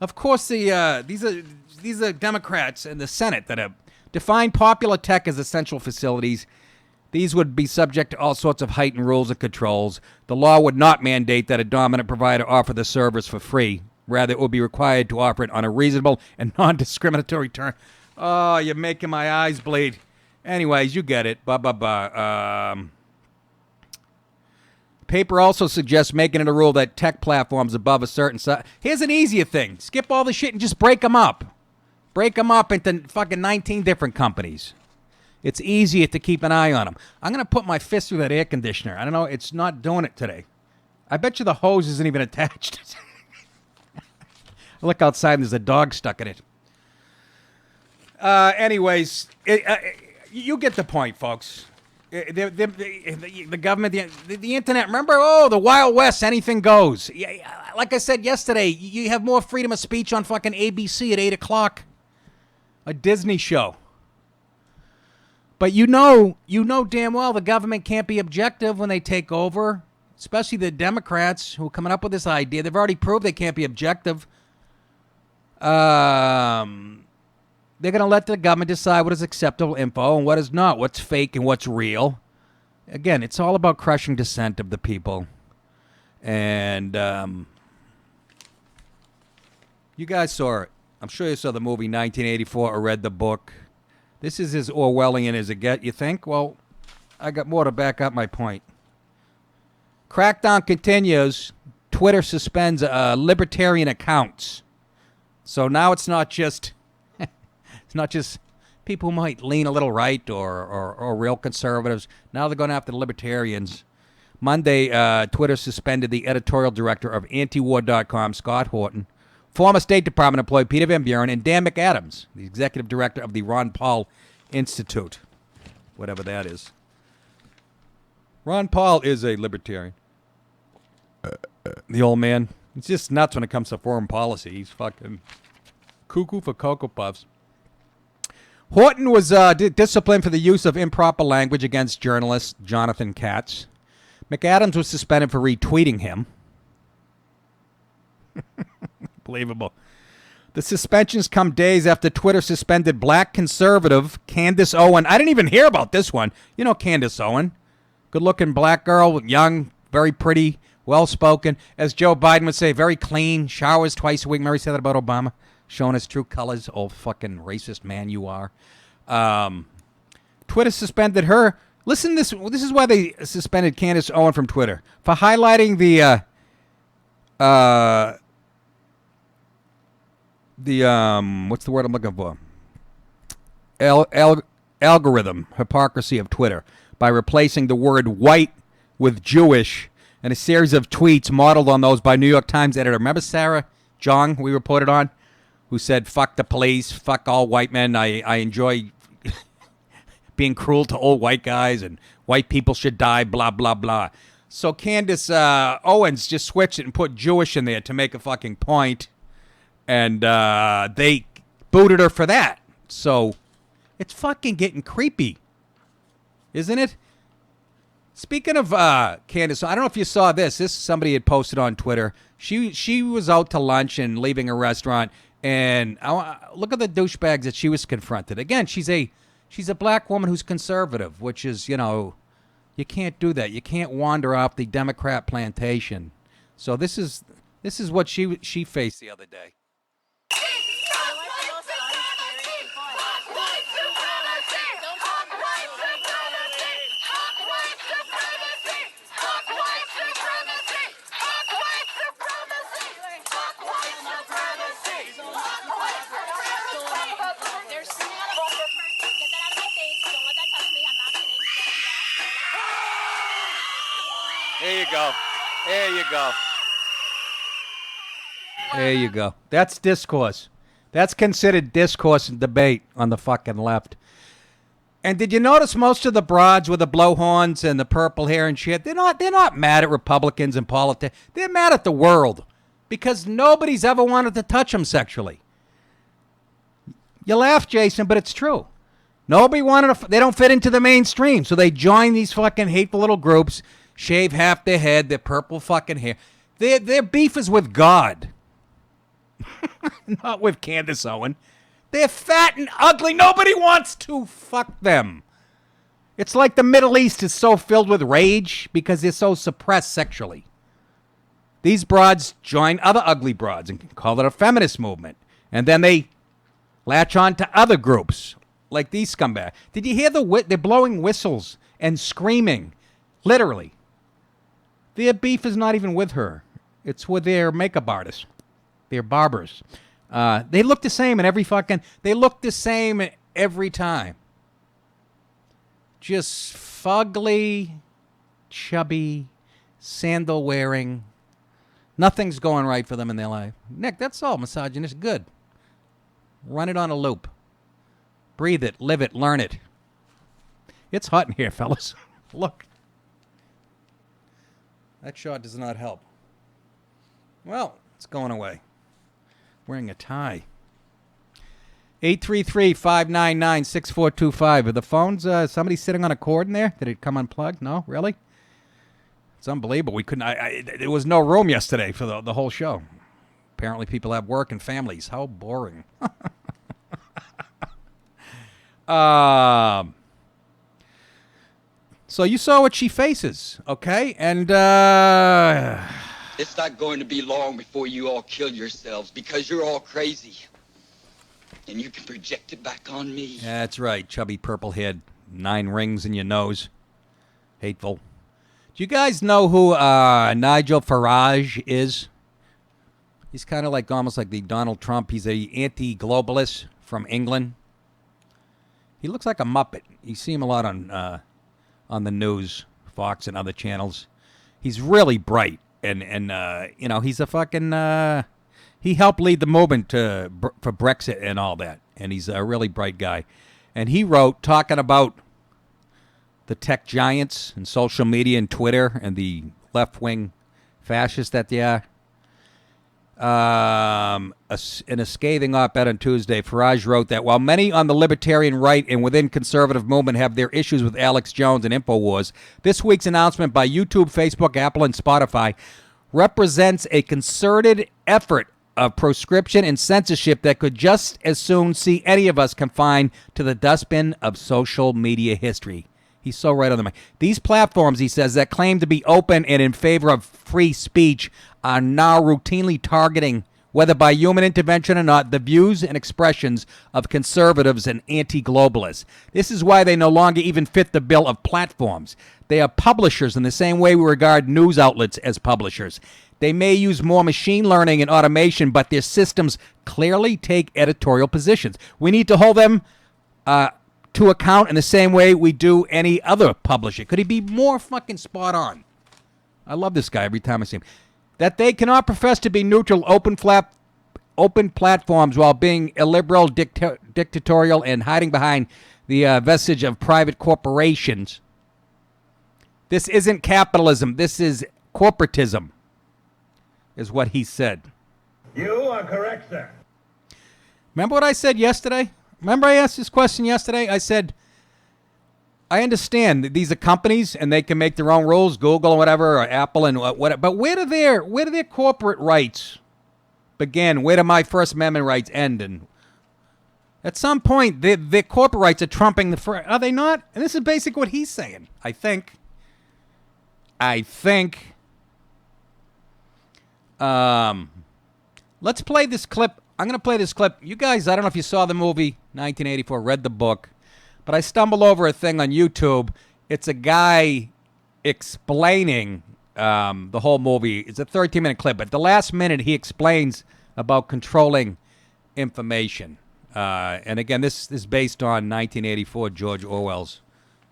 A: Of course, these are Democrats in the Senate that have defined popular tech as essential facilities. These would be subject to all sorts of heightened rules and controls. The law would not mandate that a dominant provider offer the service for free. Rather, it would be required to offer it on a reasonable and non-discriminatory term. Oh, you're making my eyes bleed. Anyways, you get it. Paper also suggests making it a rule that tech platforms above a certain size. Here's an easier thing. Skip all the shit and just break them up. Break them up into fucking 19 different companies. It's easier to keep an eye on them. I'm going to put my fist through that air conditioner. I don't know. It's not doing it today. I bet you the hose isn't even attached. I look outside and there's a dog stuck in it. Anyways, you get the point, folks. The government, the internet, remember? Oh, the Wild West, anything goes. Like I said yesterday, you have more freedom of speech on fucking ABC at 8 o'clock. A Disney show. But you know damn well the government can't be objective when they take over, especially the Democrats who are coming up with this idea. They've already proved they can't be objective. They're going to let the government decide what is acceptable info and what is not, what's fake and what's real. Again, it's all about crushing dissent of the people. And you guys saw it. I'm sure you saw the movie 1984 or read the book. This is as Orwellian as it gets, you think? Well, I got more to back up my point. Crackdown continues. Twitter suspends libertarian accounts. So now it's not just people who might lean a little right or real conservatives. Now they're going after the libertarians. Monday, Twitter suspended the editorial director of antiwar.com, Scott Horton, former State Department employee Peter Van Buren, and Dan McAdams, the executive director of the Ron Paul Institute, whatever that is. Ron Paul is a libertarian. The old man. It's just nuts when it comes to foreign policy. He's fucking cuckoo for Cocoa Puffs. Horton was disciplined for the use of improper language against journalist Jonathan Katz. McAdams was suspended for retweeting him. Unbelievable. The suspensions come days after Twitter suspended black conservative Candace Owen. I didn't even hear about this one. You know Candace Owen. Good-looking black girl, young, very pretty, well-spoken. As Joe Biden would say, very clean, showers twice a week. Mary said that about Obama. Showing his true colors, old fucking racist man you are. Twitter suspended her. Listen, this is why they suspended Candace Owen from Twitter. For highlighting the what's the word I'm looking for? algorithm hypocrisy of Twitter by replacing the word white with Jewish and a series of tweets modeled on those by New York Times editor. Remember Sarah Jong we reported on? Who said, fuck the police, fuck all white men. I enjoy being cruel to old white guys and white people should die, blah, blah, blah. So Candace Owens just switched it and put Jewish in there to make a fucking point. And they booted her for that. So it's fucking getting creepy. Isn't it? Speaking of Candace, I don't know if you saw this. This somebody had posted on Twitter. She was out to lunch and leaving a restaurant. And look at the douchebags that she was confronted. Again, she's a black woman who's conservative, which is, you can't do that. You can't wander off the Democrat plantation. So this is what she faced the other day. There you go. There you go. There you go. That's discourse. That's considered discourse and debate on the fucking left. And did you notice most of the broads with the blowhorns and the purple hair and shit? They're not mad at Republicans and politics. They're mad at the world because nobody's ever wanted to touch them sexually. You laugh, Jason, but it's true. Nobody wanted to. They don't fit into the mainstream, so they join these fucking hateful little groups. Shave half their head, their purple fucking hair. Their beef is with God. Not with Candace Owen. They're fat and ugly. Nobody wants to fuck them. It's like the Middle East is so filled with rage because they're so suppressed sexually. These broads join other ugly broads and call it a feminist movement. And then they latch on to other groups like these scumbags. Did you hear they're blowing whistles and screaming? Literally. Their beef is not even with her. It's with their makeup artists. Their barbers. They look the same in they look the same every time. Just fugly, chubby, sandal wearing. Nothing's going right for them in their life. Nick, that's all misogynist. Good. Run it on a loop. Breathe it, live it, learn it. It's hot in here, fellas. Look. That shot does not help. Well, it's going away. Wearing a tie. 833-599-6425. Are the phones, somebody sitting on a cord in there? Did it come unplugged? No? Really? It's unbelievable. We couldn't, there was no room yesterday for the whole show. Apparently people have work and families. How boring. So you saw what she faces, okay? And,
I: It's not going to be long before you all kill yourselves because you're all crazy. And you can project it back on me.
A: That's right, chubby purple head, 9 rings in your nose. Hateful. Do you guys know who Nigel Farage is? He's kind of like almost like the Donald Trump. He's a anti-globalist from England. He looks like a Muppet. You see him a lot on the news, Fox and other channels. He's really bright, and he's a fucking. He helped lead the movement for Brexit and all that, and he's a really bright guy. And he wrote talking about the tech giants and social media and Twitter and the left-wing fascists that they are. In a scathing op-ed on Tuesday, Farage wrote that while many on the libertarian right and within conservative movement have their issues with Alex Jones and InfoWars, this week's announcement by YouTube, Facebook, Apple, and Spotify represents a concerted effort of proscription and censorship that could just as soon see any of us confined to the dustbin of social media history. He's so right on the mic. These platforms, he says, that claim to be open and in favor of free speech are now routinely targeting, whether by human intervention or not, the views and expressions of conservatives and anti-globalists. This is why they no longer even fit the bill of platforms. They are publishers in the same way we regard news outlets as publishers. They may use more machine learning and automation, but their systems clearly take editorial positions. We need to hold them to account in the same way we do any other publisher. Could he be more fucking spot on? I love this guy every time I see him. That they cannot profess to be neutral, open platforms while being illiberal, dictatorial, and hiding behind the vestige of private corporations. This isn't capitalism. This is corporatism, is what he said.
F: You are correct, sir.
A: Remember what I said yesterday? Remember I asked this question yesterday? I said, I understand that these are companies and they can make their own rules, Google or whatever, or Apple and whatever. But where do their corporate rights begin? Where do my First Amendment rights end? And at some point, their corporate rights are trumping the are they not? And this is basically what he's saying. I think. Let's play this clip. I'm going to play this clip. You guys, I don't know if you saw the movie 1984, read the book, but I stumbled over a thing on YouTube. It's a guy explaining the whole movie. It's a 13-minute clip, but the last minute he explains about controlling information. And again, this is based on 1984, George Orwell's.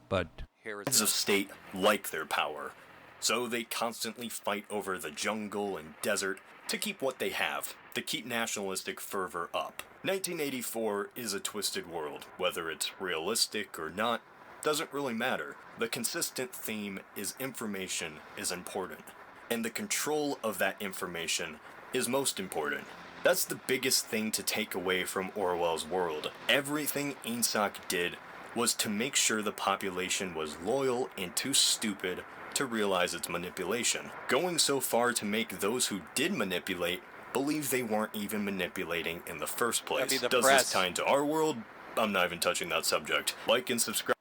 A: But here it's
J: of state like their power, so they constantly fight over the jungle and desert to keep what they have, to keep nationalistic fervor up. 1984 is a twisted world. Whether it's realistic or not, doesn't really matter. The consistent theme is information is important, and the control of that information is most important. That's the biggest thing to take away from Orwell's world. Everything Ainsack did was to make sure the population was loyal and too stupid to realize its manipulation, going so far to make those who did manipulate believe they weren't even manipulating in the first place. Does this tie into our world? I'm not even touching that subject. Like and subscribe.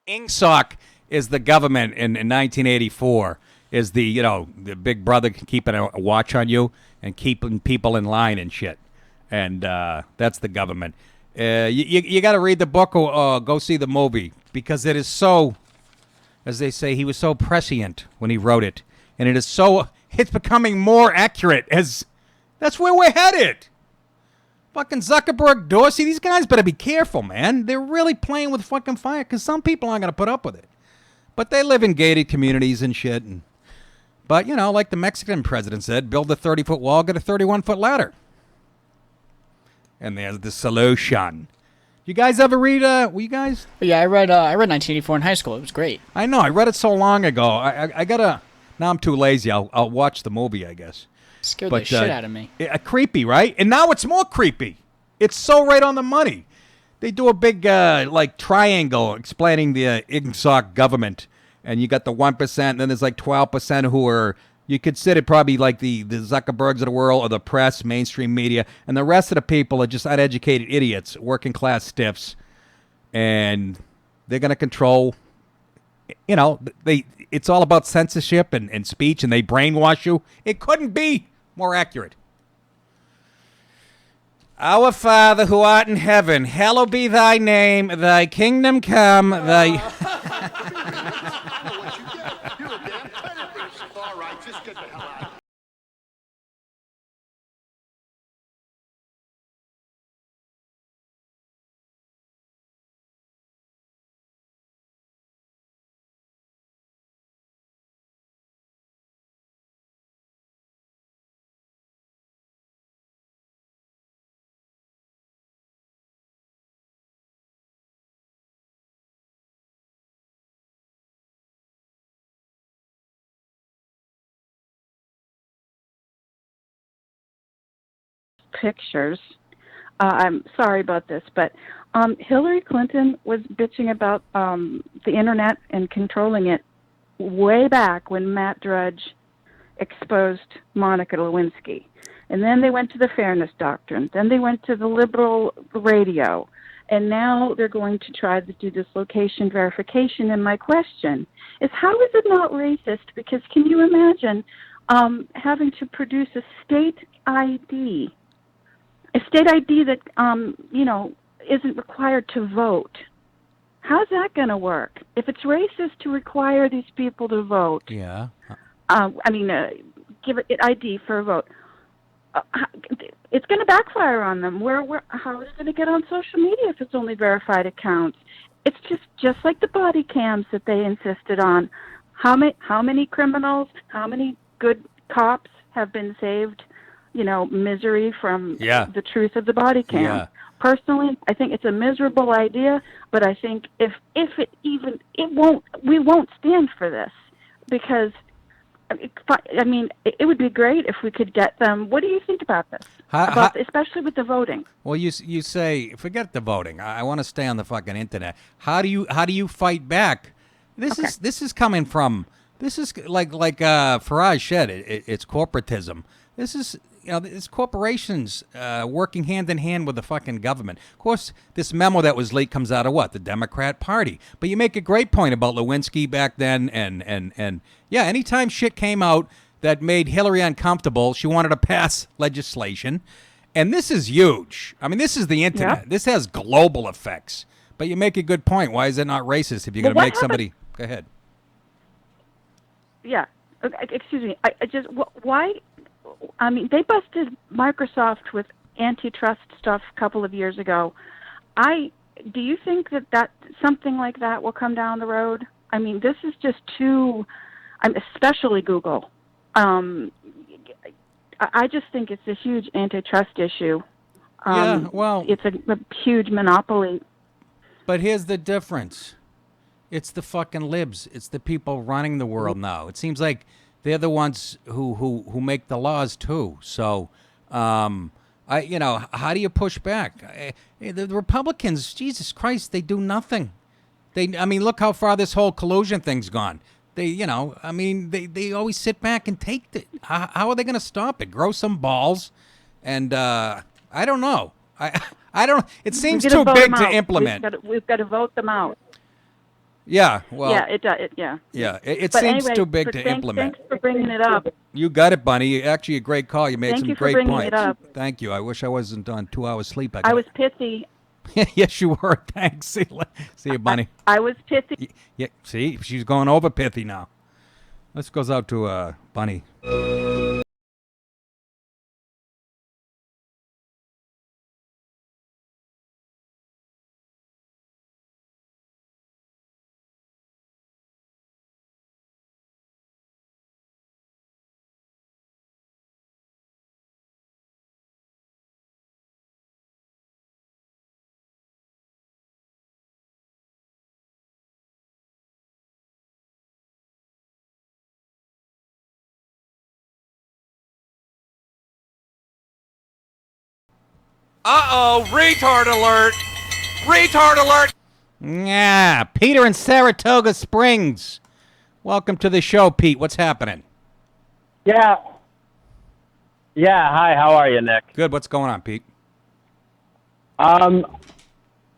A: Ingsoc is the government in 1984, is the big brother keeping a watch on you and keeping people in line and shit. And that's the government. You got to read the book or go see the movie, because it is so, as they say, he was so prescient when he wrote it. And it's becoming more accurate as that's where we're headed. Fucking Zuckerberg, Dorsey, these guys better be careful, man. They're really playing with fucking fire, because some people aren't going to put up with it. But they live in gated communities and shit. But, like the Mexican president said, build a 30-foot wall, get a 31-foot ladder. And there's the solution. You guys ever read, you guys?
H: Yeah, I read 1984 in high school. It was great.
A: I know, I read it so long ago. I gotta, now I'm too lazy. I'll watch the movie, I guess.
H: Scared the shit out of me.
A: Creepy, right? And now it's more creepy. It's so right on the money. They do a big, triangle explaining the Ingsoc government. And you got the 1%, and then there's like 12% who are, you consider probably like the Zuckerbergs of the world or the press, mainstream media. And the rest of the people are just uneducated idiots, working class stiffs. And they're going to control, it's all about censorship and speech, and they brainwash you. It couldn't be more accurate. Our Father who art in heaven, hallowed be thy name, thy kingdom come, thy...
K: Pictures. I'm sorry about this, but Hillary Clinton was bitching about the internet and controlling it way back when Matt Drudge exposed Monica Lewinsky. And then they went to the Fairness Doctrine. Then they went to the liberal radio. And now they're going to try to do this location verification. And my question is, how is it not racist? Because can you imagine having to produce a state ID? A state ID that, isn't required to vote. How's that going to work? If it's racist to require these people to vote,
A: yeah,
K: give it ID for a vote. it's going to backfire on them. How are they going to get on social media if it's only verified accounts? It's just like the body cams that they insisted on. How many criminals, how many good cops have been saved, misery from the truth of the body cam?
A: Yeah.
K: Personally, I think it's a miserable idea, but I think we won't stand for this, because it would be great if we could get them. What do you think about this? Especially with the voting.
A: Well, you say forget the voting. I want to stay on the fucking internet. How do you fight back? This is coming from. This is like Farage said. It's corporatism. This is. It's corporations working hand in hand with the fucking government. Of course, this memo that was leaked comes out of what? The Democrat Party. But you make a great point about Lewinsky back then, and yeah, anytime shit came out that made Hillary uncomfortable, she wanted to pass legislation. And this is huge. I mean, this is the internet.
K: Yeah.
A: This has global effects. But you make a good point. Why is it not racist if you're going to make somebody... Go ahead.
K: Yeah. Excuse me. Why... I mean, they busted Microsoft with antitrust stuff a couple of years ago. Do you think that something like that will come down the road? I mean, this is just too, especially Google. I just think it's a huge antitrust issue. It's a huge monopoly.
A: But here's the difference. It's the fucking libs. It's the people running the world now. It seems like they're the ones who make the laws too. So, how do you push back? The Republicans, Jesus Christ, they do nothing. Look how far this whole collusion thing's gone. They always sit back and take it. How are they going to stop it? Grow some balls, and I don't know. I don't. It seems too big to implement.
K: We've got to vote them out.
A: Yeah, well...
K: Yeah, it does.
A: It seems too big to implement.
K: Thanks for bringing it up.
A: You got it, Bunny. Actually, a great call. You made some great points.
K: Thank you for bringing it up.
A: Thank you. I wish I wasn't on 2 hours sleep.
K: I was pithy.
A: Yes, you were. Thanks. See you, Bunny.
K: I was pithy.
A: Yeah, see? She's going over pithy now. This goes out to Bunny.
L: Uh-oh, retard alert! Retard alert!
A: Yeah, Peter in Saratoga Springs. Welcome to the show, Pete. What's happening?
M: Yeah, hi, how are you, Nick?
A: Good. What's going on, Pete?
M: Not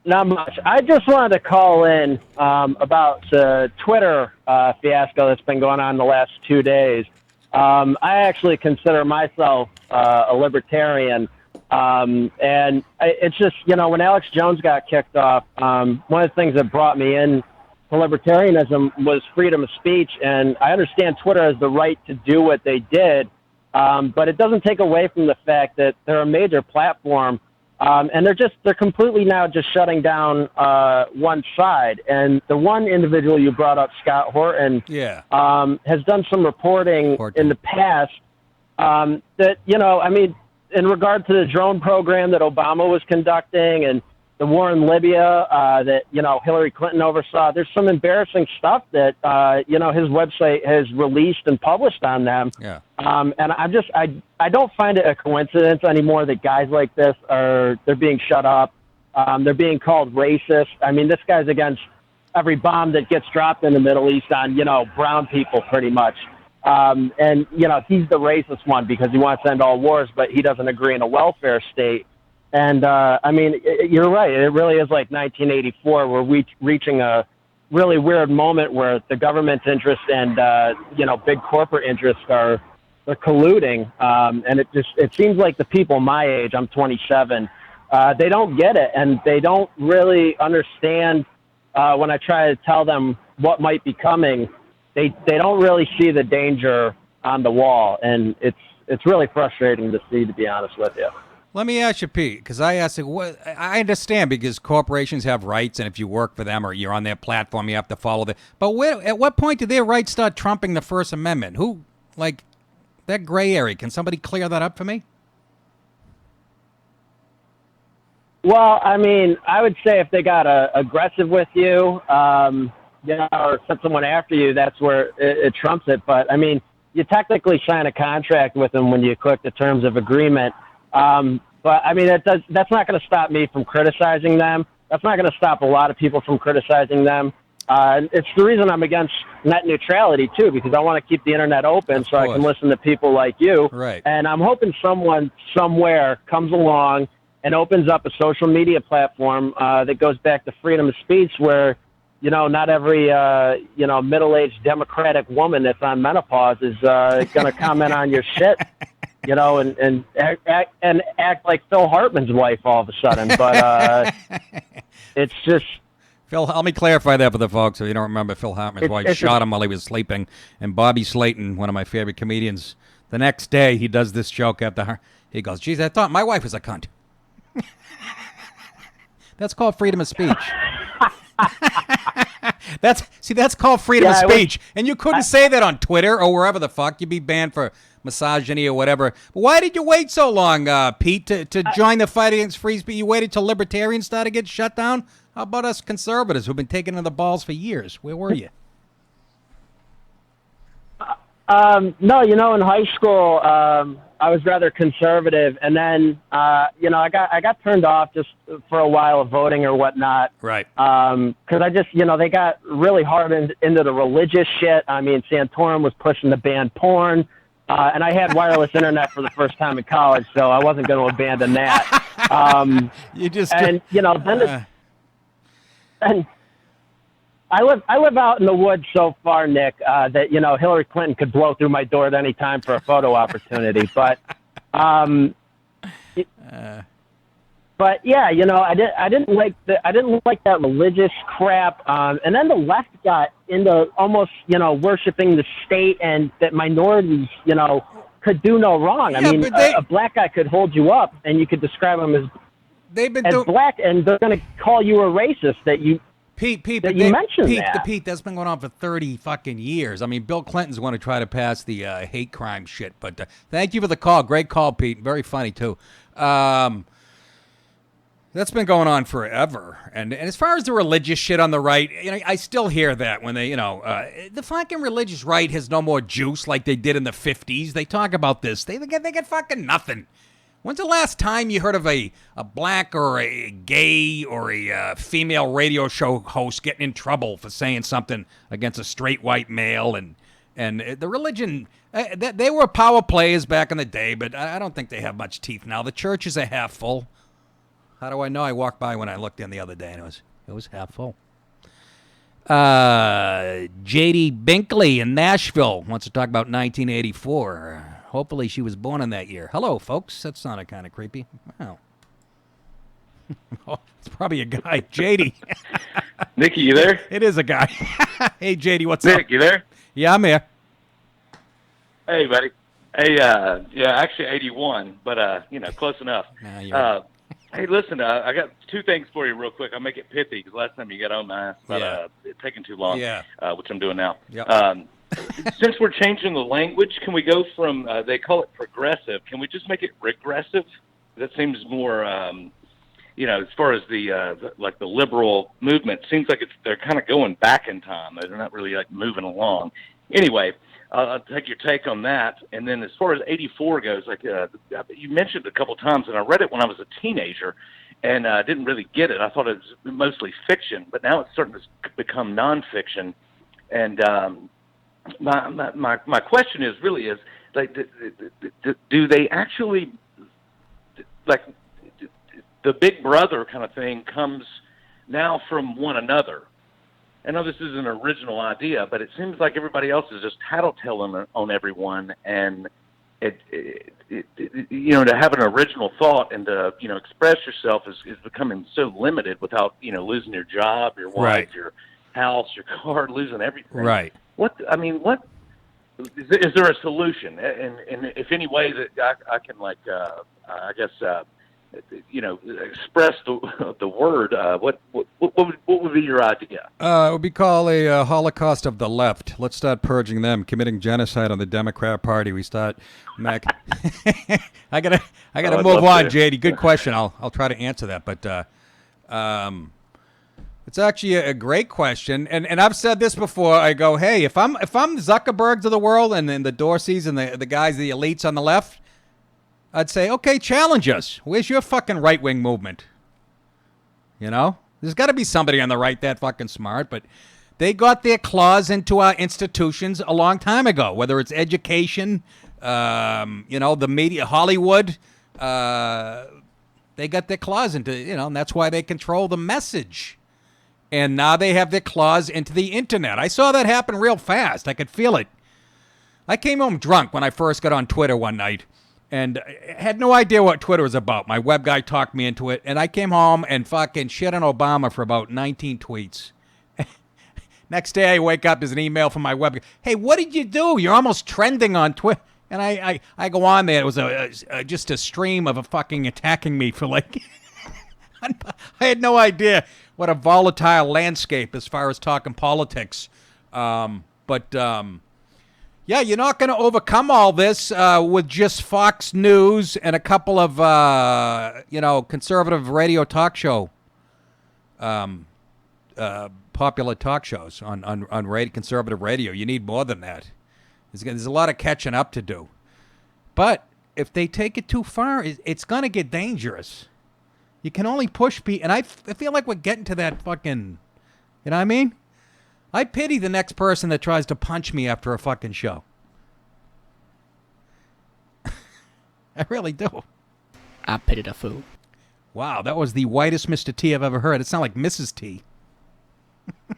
M: much. I just wanted to call in about the Twitter fiasco that's been going on the last 2 days. I actually consider myself a libertarian. And it's just, when Alex Jones got kicked off, one of the things that brought me in to libertarianism was freedom of speech. And I understand Twitter has the right to do what they did, but it doesn't take away from the fact that they're a major platform. And they're completely now just shutting down one side. And the one individual you brought up, Scott Horton, has done some reporting in the past that, in regard to the drone program that Obama was conducting and the war in Libya that, Hillary Clinton oversaw, there's some embarrassing stuff that, his website has released and published on them.
A: Yeah.
M: And I don't find it a coincidence anymore that guys like this they're being shut up. They're being called racist. I mean, this guy's against every bomb that gets dropped in the Middle East on, brown people pretty much. And, he's the racist one because he wants to end all wars, but he doesn't agree in a welfare state. And, you're right. It really is like 1984. We're reaching a really weird moment where the government's interest and, big corporate interests they're colluding. And it seems like the people my age, I'm 27, they don't get it. And they don't really understand when I try to tell them what might be coming. They don't really see the danger on the wall, and it's it's really frustrating to see, to be honest with you.
A: Let me ask you, Pete, because I asked, I understand because corporations have rights, and if you work for them or you're on their platform, you have to follow them. But at what point do their rights start trumping the First Amendment? That gray area, can somebody clear that up for me?
M: Well, I mean, I would say if they got aggressive with you, or sent someone after you, that's where it trumps it. But, I mean, you technically sign a contract with them when you click the terms of agreement. But I mean, that's not going to stop me from criticizing them. That's not going to stop a lot of people from criticizing them. It's the reason I'm against net neutrality too, because I want to keep the internet open so I can listen to people like you.
A: Right.
M: And I'm hoping someone somewhere comes along and opens up a social media platform that goes back to freedom of speech, where not every middle-aged Democratic woman that's on menopause is going to comment on your shit. And act like Phil Hartman's wife all of a sudden. But it's just...
A: Phil, let me clarify that for the folks if you don't remember. Phil Hartman's wife shot him while he was sleeping. And Bobby Slayton, one of my favorite comedians, the next day he does this joke after her. He goes, geez, I thought my wife was a cunt. That's called freedom of speech. That's called freedom of speech. And you couldn't say that on Twitter or wherever the fuck. You'd be banned for misogyny or whatever. Why did you wait so long, Pete, to join the fight against free speech? You waited till libertarians started to get shut down? How about us conservatives who've been taking to the balls for years? Where were you?
M: No, in high school, I was rather conservative, and then, I got turned off just for a while of voting or whatnot.
A: Right.
M: Because I just, they got really hard into the religious shit. I mean, Santorum was pushing to ban porn, and I had wireless internet for the first time in college, so I wasn't going to abandon that.
A: You just
M: and I live out in the woods so far, Nick, that Hillary Clinton could blow through my door at any time for a photo opportunity. But yeah, I didn't like that religious crap. And then the left got into almost worshiping the state and that minorities could do no wrong. I mean, a black guy could hold you up and you could describe him as black, and they're going to call you a racist that you.
A: Pete,
M: you mentioned that.
A: Pete, that's been going on for 30 fucking years. I mean, Bill Clinton's want to try to pass the hate crime shit. But thank you for the call. Great call, Pete. Very funny, too. That's been going on forever. And as far as the religious shit on the right, I still hear that when they, the fucking religious right has no more juice like they did in the 50s. They talk about this. They get fucking nothing. When's the last time you heard of a black or a gay or a female radio show host getting in trouble for saying something against a straight white male? And the religion, they were power players back in the day, but I don't think they have much teeth now. The churches are half full. How do I know? I walked by when I looked in the other day, and it was half full. J.D. Binkley in Nashville wants to talk about 1984. Hopefully she was born in that year. Hello, folks. That sounded kind of creepy. Wow. Oh, it's probably a guy. JD.
N: Nicky, you there?
A: It is a guy. Hey, JD, what's
N: Nick,
A: up?
N: you there?
A: Yeah, I'm here.
N: Hey, buddy. Hey, yeah, actually 81, but, close enough. Hey, listen, I got two things for you real quick. I'll make it pithy because last time you got on my ass about it taking too long, which I'm doing now.
A: Yep.
N: Since we're changing the language, can we go from, they call it progressive, can we just make it regressive? That seems more, as far as the liberal movement, seems like they're kind of going back in time. They're not really moving along. Anyway, I'll take your take on that. And then as far as 84 goes, you mentioned it a couple times, and I read it when I was a teenager, and I didn't really get it. I thought it was mostly fiction, but now it's starting to become nonfiction. And my question is do they actually the big brother kind of thing comes now from one another? I know this is an original idea, but it seems like everybody else is just tattletelling on everyone, and to have an original thought and to express yourself is becoming so limited without losing your job, your wife, your house, your car, losing everything.
A: Right.
N: is there a solution? And if any way that I can, like, I guess, express the word, what would be your idea?
A: It would be called a Holocaust of the left. Let's start purging them, committing genocide on the Democrat Party. We start, Mac. I gotta move on, JD. Good question. I'll try to answer that, but it's actually a great question, and I've said this before. I go, hey, if I'm Zuckerbergs of the world and then the Dorseys and the guys, the elites on the left, I'd say, okay, challenge us. Where's your fucking right-wing movement? You know? There's got to be somebody on the right that fucking smart, but they got their claws into our institutions a long time ago, whether it's education, the media, Hollywood. They got their claws into, and that's why they control the message. And now they have their claws into the internet. I saw that happen real fast. I could feel it. I came home drunk when I first got on Twitter one night. And I had no idea what Twitter was about. My web guy talked me into it. And I came home and fucking shit on Obama for about 19 tweets. Next day I wake up, there's an email from my web guy. Hey, what did you do? You're almost trending on Twitter. And I go on there. It was just a stream of a fucking attacking me for like... I had no idea what a volatile landscape as far as talking politics. Yeah, you're not going to overcome all this with just Fox News and a couple of, conservative radio talk show, popular talk shows on radio, conservative radio. You need more than that. There's a lot of catching up to do. But if they take it too far, it's going to get dangerous. You can only push people, and I feel like we're getting to that fucking, you know what I mean? I pity the next person that tries to punch me after a fucking show. I really do.
H: I pity the fool.
A: Wow, that was the whitest Mr. T I've ever heard. It sounded like Mrs. T. It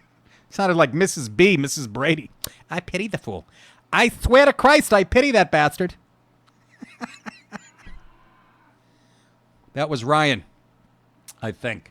A: sounded like Mrs. B, Mrs. Brady. I pity the fool. I swear to Christ, I pity that bastard. That was Ryan, I think.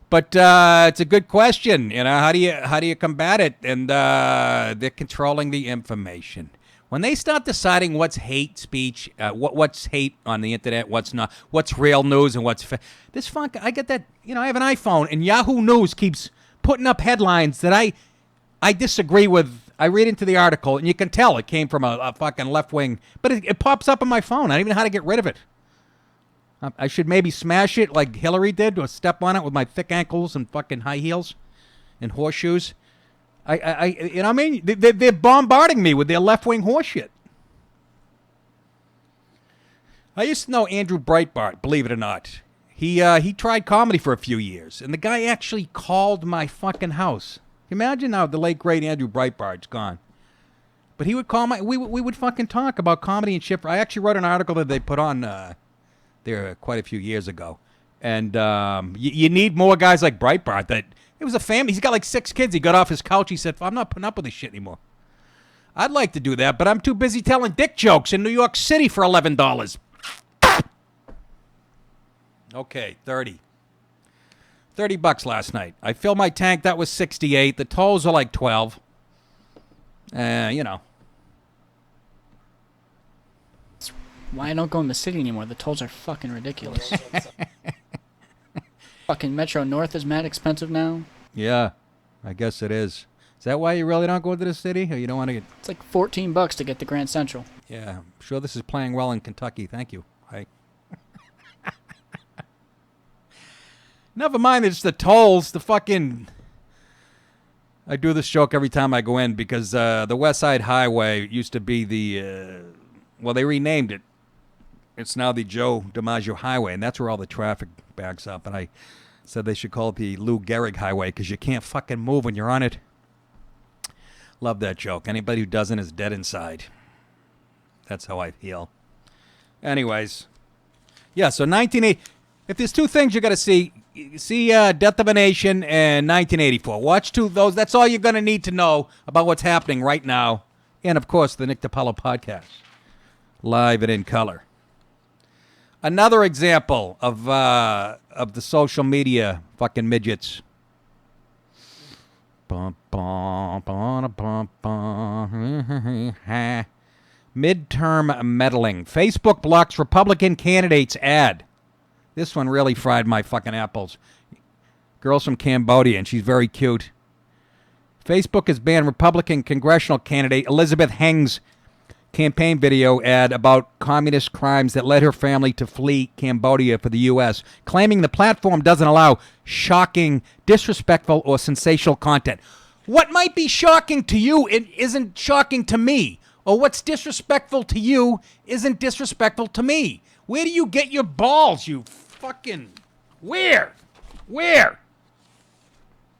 A: But it's a good question. How do you combat it? And they're controlling the information. When they start deciding what's hate speech, what's hate on the internet, what's not, what's real news, and what's this funk. I get that. I have an iPhone, and Yahoo News keeps putting up headlines that I disagree with. I read into the article, and you can tell it came from a fucking left wing. But it pops up on my phone. I don't even know how to get rid of it. I should maybe smash it like Hillary did, or step on it with my thick ankles and fucking high heels and horseshoes. You know what I mean? They're bombarding me with their left-wing horseshit. I used to know Andrew Breitbart, believe it or not. He tried comedy for a few years, and the guy actually called my fucking house. Imagine now the late, great Andrew Breitbart's gone. But he would call we would fucking talk about comedy and shit. I actually wrote an article that they put on there quite a few years ago. And you need more guys like Breitbart. That it was a family. He's got like 6 kids. He got off his couch. He said, I'm not putting up with this shit anymore. I'd like to do that, but I'm too busy telling dick jokes in New York City for $11. Okay, 30. $30 last night. I filled my tank. That was 68. The tolls are like 12.
H: Why I don't go in the city anymore? The tolls are fucking ridiculous. Fucking Metro North is mad expensive now.
A: Yeah, I guess it is. Is that why you really don't go to the city? Or you don't want to get...
H: It's like $14 to get to Grand Central.
A: Yeah, I'm sure this is playing well in Kentucky. Thank you. Never mind, it's the tolls. The fucking... I do this joke every time I go in because the West Side Highway used to be the... well, they renamed it. It's now the Joe DiMaggio Highway, and that's where all the traffic backs up. And I said they should call it the Lou Gehrig Highway because you can't fucking move when you're on it. Love that joke. Anybody who doesn't is dead inside. That's how I feel. Anyways. Yeah, so 1980. If there's 2 things you got to see Death of a Nation and 1984. Watch 2 of those. That's all you're going to need to know about what's happening right now. And, of course, the Nick DiPaolo podcast. Live and in color. Another example of the social media fucking midgets. Midterm meddling. Facebook blocks Republican candidates ad. This one really fried my fucking apples. Girl's from Cambodia, and she's very cute. Facebook has banned Republican congressional candidate Elizabeth Heng's campaign video ad about communist crimes that led her family to flee Cambodia for the U.S., claiming the platform doesn't allow shocking, disrespectful, or sensational content. What might be shocking to you isn't shocking to me, or what's disrespectful to you isn't disrespectful to me. Where do you get your balls, you fucking... Where?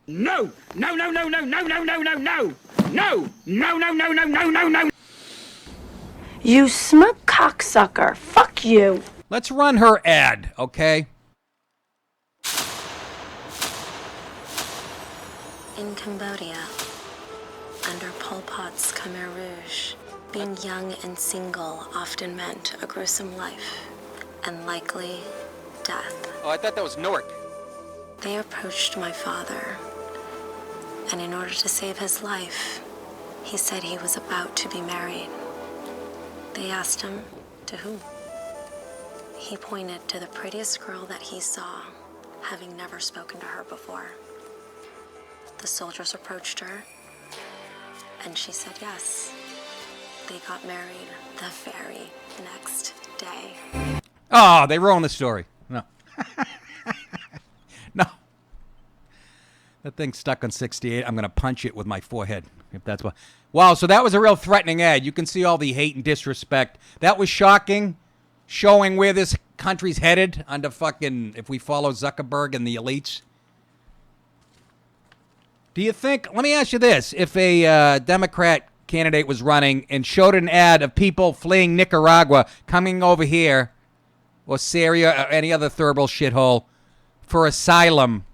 O: No! No, no, no, no, no, no, no, no, no! No! No, no, no, no, no, no, no!
P: You smug cocksucker. Fuck you.
A: Let's run her ad, okay?
Q: In Cambodia, under Pol Pot's Khmer Rouge, being young and single often meant a gruesome life and likely death.
L: Oh, I thought that was Newark.
Q: They approached my father, and in order to save his life, he said he was about to be married. They asked him, to whom? He pointed to the prettiest girl that he saw, having never spoken to her before. The soldiers approached her, and she said yes. They got married the very next day.
A: Oh, they ruined the story. No. No. That thing's stuck on 68. I'm going to punch it with my forehead, if that's what. Wow, so that was a real threatening ad. You can see all the hate and disrespect. That was shocking, showing where this country's headed under fucking, if we follow Zuckerberg and the elites. Do you think, let me ask you this, if a Democrat candidate was running and showed an ad of people fleeing Nicaragua, coming over here, or Syria, or any other third world shithole, for asylum,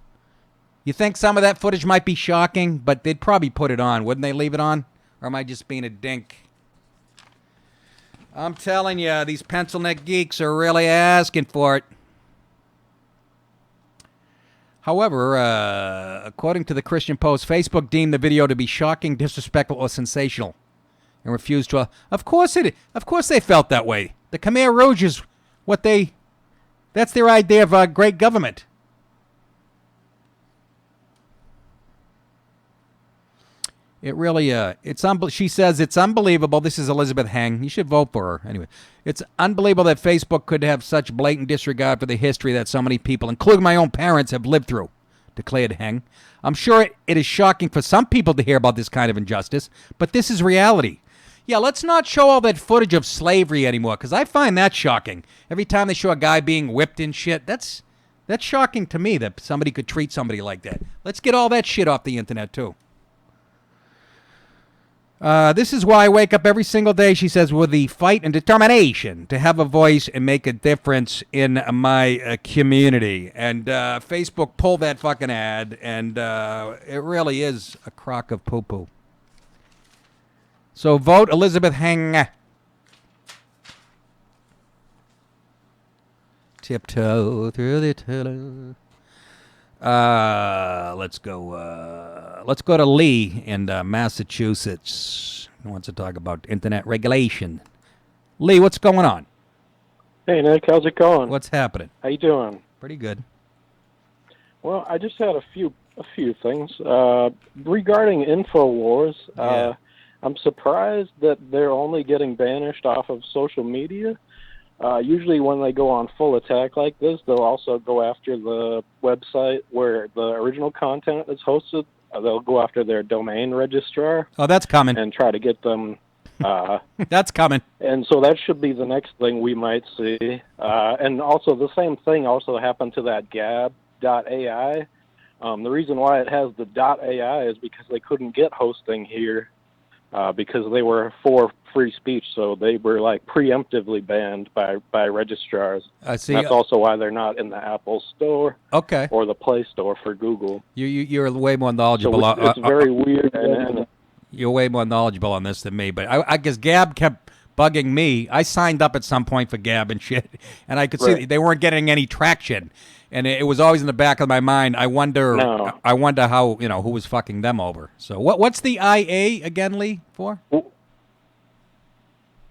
A: you think some of that footage might be shocking, but they'd probably put it on. Wouldn't they leave it on? Or am I just being a dink? I'm telling you, these pencil neck geeks are really asking for it. However, according to the Christian Post, Facebook deemed the video to be shocking, disrespectful, or sensational, and refused to. Of course they felt that way. The Khmer Rouge is what they. That's their idea of great government. It really, she says it's unbelievable. This is Elizabeth Heng. You should vote for her. Anyway, it's unbelievable that Facebook could have such blatant disregard for the history that so many people, including my own parents, have lived through, declared Heng. I'm sure it is shocking for some people to hear about this kind of injustice, but this is reality. Yeah, let's not show all that footage of slavery anymore, because I find that shocking. Every time they show a guy being whipped and shit, that's shocking to me that somebody could treat somebody like that. Let's get all that shit off the internet, too. This is why I wake up every single day, she says, with the fight and determination to have a voice and make a difference in my community. And Facebook pulled that fucking ad, and it really is a crock of poo-poo. So vote Elizabeth Heng. Tiptoe through the tunnel. Let's go to Lee in Massachusetts. He wants to talk about internet regulation. Lee, what's going on?
R: Hey, Nick, how's it going?
A: What's happening?
R: How you doing?
A: Pretty good.
R: Well, I just had a few things regarding InfoWars.
A: Yeah.
R: I'm surprised that they're only getting banished off of social media. Usually when they go on full attack like this, they'll also go after the website where the original content is hosted. They'll go after their domain registrar.
A: Oh, that's coming.
R: And try to get them...
A: that's coming.
R: And so that should be the next thing we might see. And also the same thing also happened to that Gab.ai. The reason why it has the .ai is because they couldn't get hosting here because they were for free speech, so they were like preemptively banned by registrars.
A: I see.
R: And that's also why they're not in the Apple Store,
A: okay,
R: or the Play Store for Google.
A: You're way more knowledgeable.
R: So it's very weird. And
A: you're way more knowledgeable on this than me, but I guess Gab kept bugging me. I signed up at some point for Gab and shit, and I could see they weren't getting any traction. And it was always in the back of my mind. I wonder how, who was fucking them over. So what's the IA again, Lee, for?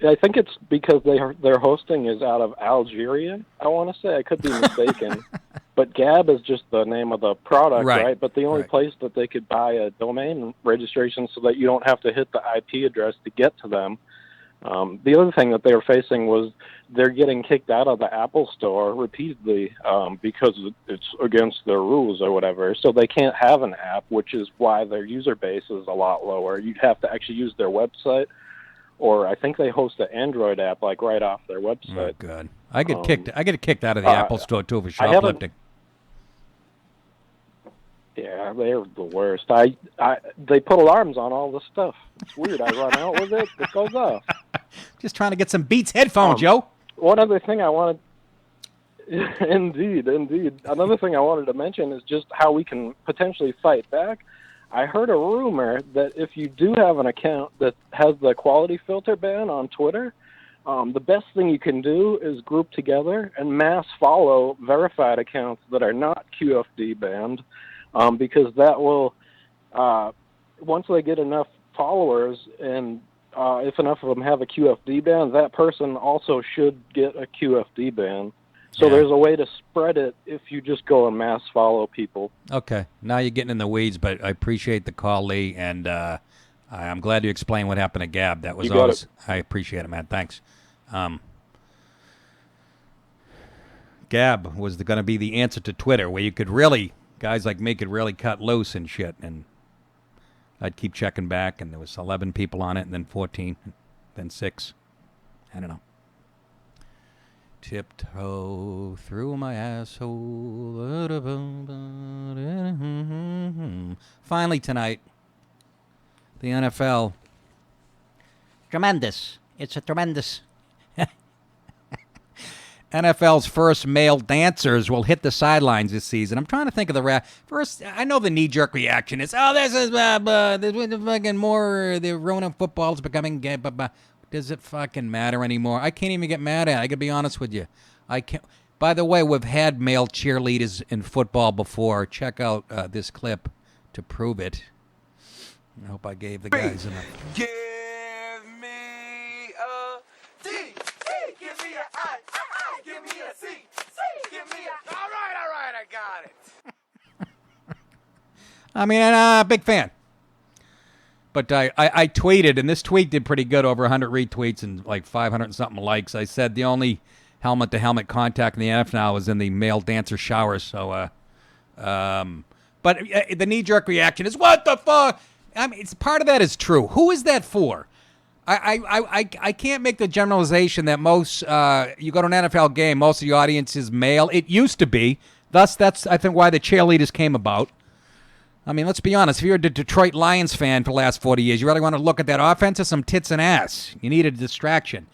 R: I think it's because their hosting is out of Algeria. I want to say, I could be mistaken, but Gab is just the name of the product, right? But the only place that they could buy a domain registration so that you don't have to hit the IP address to get to them. The other thing that they were facing was they're getting kicked out of the Apple Store repeatedly because it's against their rules or whatever. So they can't have an app, which is why their user base is a lot lower. You'd have to actually use their website, or I think they host an Android app like right off their website.
A: Oh, God. I get kicked out of the Apple Store too for shoplifting.
R: Yeah, they're the worst. They put alarms on all this stuff. It's weird. I run out with it goes off.
A: Just trying to get some Beats headphones, yo.
R: One other thing I wanted... Indeed. Another thing I wanted to mention is just how we can potentially fight back. I heard a rumor that if you do have an account that has the quality filter ban on Twitter, the best thing you can do is group together and mass follow verified accounts that are not QFD banned, because that will, once they get enough followers and if enough of them have a QFD ban, that person also should get a QFD ban. So there's a way to spread it if you just go and mass follow people.
A: Okay. Now you're getting in the weeds, but I appreciate the call, Lee, and I'm glad you explained what happened to Gab. That was
R: You got
A: always...
R: it.
A: I appreciate it, man. Thanks. Gab was going to be the answer to Twitter, where you could really... Guys like me could really cut loose and shit, and I'd keep checking back, and there was 11 people on it, and then 14, then 6. I don't know. Tiptoe through my asshole. Finally tonight, the NFL. Tremendous. It's a tremendous... NFL's first male dancers will hit the sidelines this season. I'm trying to think of the first. I know the knee-jerk reaction is, oh, this is there's fucking more. The Rona football's becoming gay. Does it fucking matter anymore? I can't even get mad at it. I gotta be honest with you. I can't. By the way, we've had male cheerleaders in football before. Check out this clip to prove it. I hope I gave the guys enough.
L: Give me a D. Give me a I. Give me a C. Give me a... All right, I got it.
A: I mean, big fan. But I tweeted, and this tweet did pretty good, over 100 retweets and like 500 and something likes. I said the only helmet-to-helmet contact in the NFL now is in the male dancer showers. So, but the knee-jerk reaction is, what the fuck? I mean, part of that is true. Who is that for? I can't make the generalization that most, you go to an NFL game, most of the audience is male. It used to be. Thus, that's, I think, why the cheerleaders came about. I mean, let's be honest. If you're a Detroit Lions fan for the last 40 years, you really want to look at that offense as some tits and ass. You need a distraction.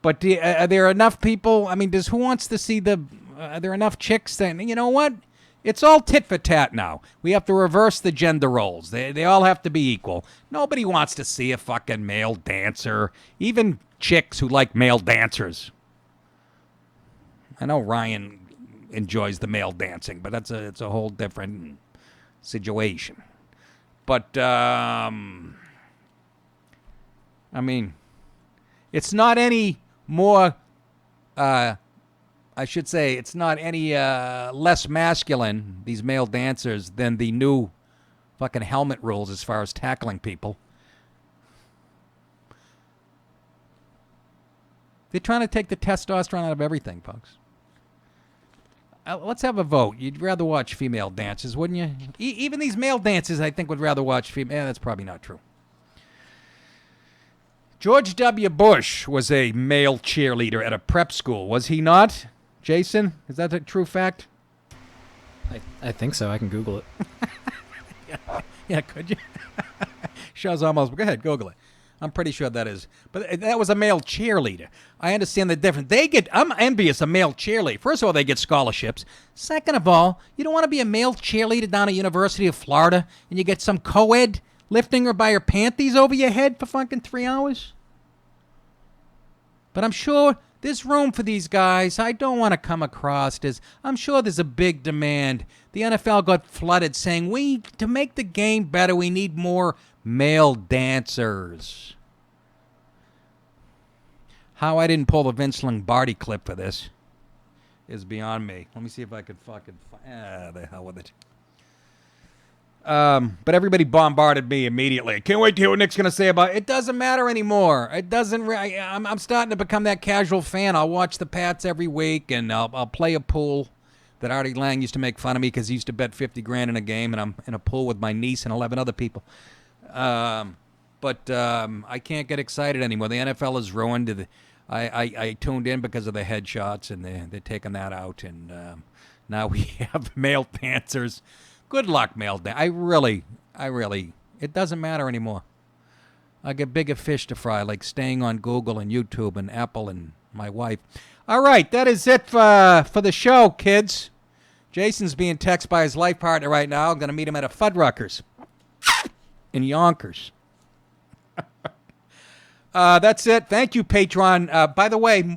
A: But are there enough people? I mean, who wants to see are there enough chicks that, you know what? It's all tit for tat now. We have to reverse the gender roles. They all have to be equal. Nobody wants to see a fucking male dancer. Even chicks who like male dancers. I know Ryan enjoys the male dancing, but it's a whole different situation. But I mean, it's not any more. I should say it's not any less masculine, these male dancers, than the new fucking helmet rules as far as tackling people. They're trying to take the testosterone out of everything, folks. Let's have a vote. You'd rather watch female dances, wouldn't you? Even these male dancers, I think, would rather watch female. That's probably not true. George W. Bush was a male cheerleader at a prep school, was he not? Jason, is that a true fact?
B: I think so. I can Google it.
A: Yeah, could you? Show's almost... Go ahead, Google it. I'm pretty sure that is. But that was a male cheerleader. I understand the difference. I'm envious of male cheerleaders. First of all, they get scholarships. Second of all, you don't want to be a male cheerleader down at University of Florida and you get some co-ed lifting her by her panties over your head for fucking 3 hours? But I'm sure there's room for these guys. I don't want to come across as... I'm sure there's a big demand. The NFL got flooded saying, to make the game better, we need more male dancers. How I didn't pull the Vince Lombardi clip for this is beyond me. Let me see if I could fucking... the hell with it. But everybody bombarded me immediately. Can't wait to hear what Nick's going to say about it. It doesn't matter anymore. It doesn't... I'm starting to become that casual fan. I'll watch the Pats every week, and I'll play a pool that Artie Lang used to make fun of me because he used to bet 50 grand in a game, and I'm in a pool with my niece and 11 other people. But I can't get excited anymore. The NFL is ruined. I tuned in because of the headshots, and they're taking that out. And now we have male dancers. Good luck, male dancers. I really, it doesn't matter anymore. I get bigger fish to fry, like staying on Google and YouTube and Apple and my wife. All right, that is it for the show, kids. Jason's being texted by his life partner right now. I'm going to meet him at a Fuddruckers in Yonkers. That's it. Thank you, Patreon. By the way,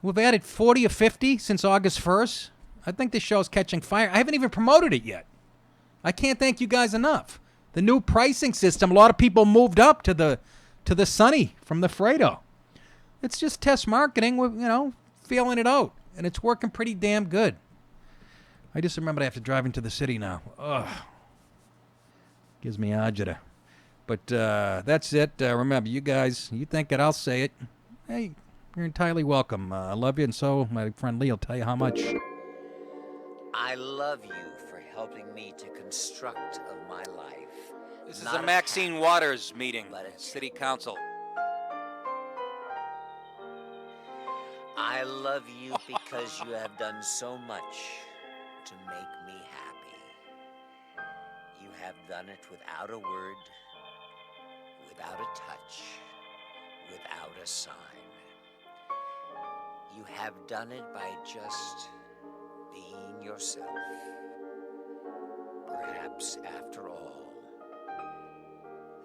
A: we've added 40 or 50 since August 1st. I think this show's catching fire. I haven't even promoted it yet. I can't thank you guys enough. The new pricing system, a lot of people moved up to the Sunny from the Fredo. It's just test marketing. We're, feeling it out. And it's working pretty damn good. I just remembered I have to drive into the city now. Ugh. Gives me agita. But that's it. Remember, you guys, you think it, I'll say it. Hey, you're entirely welcome. I love you, and so my friend Lee will tell you how much.
S: I love you for helping me to construct of my life.
A: This is a Maxine Waters meeting, City Council.
S: I love you because you have done so much to make me happy. You have done it without a word, without a touch, without a sign. You have done it by just being yourself. Perhaps after all,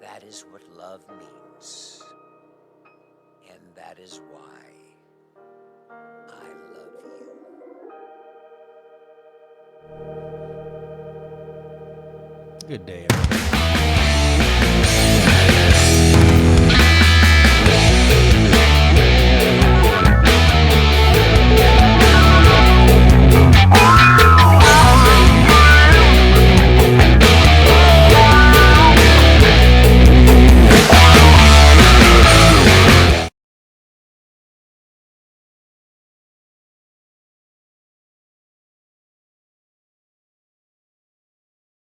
S: that is what love means. And that is why I love you.
A: Good day, everybody.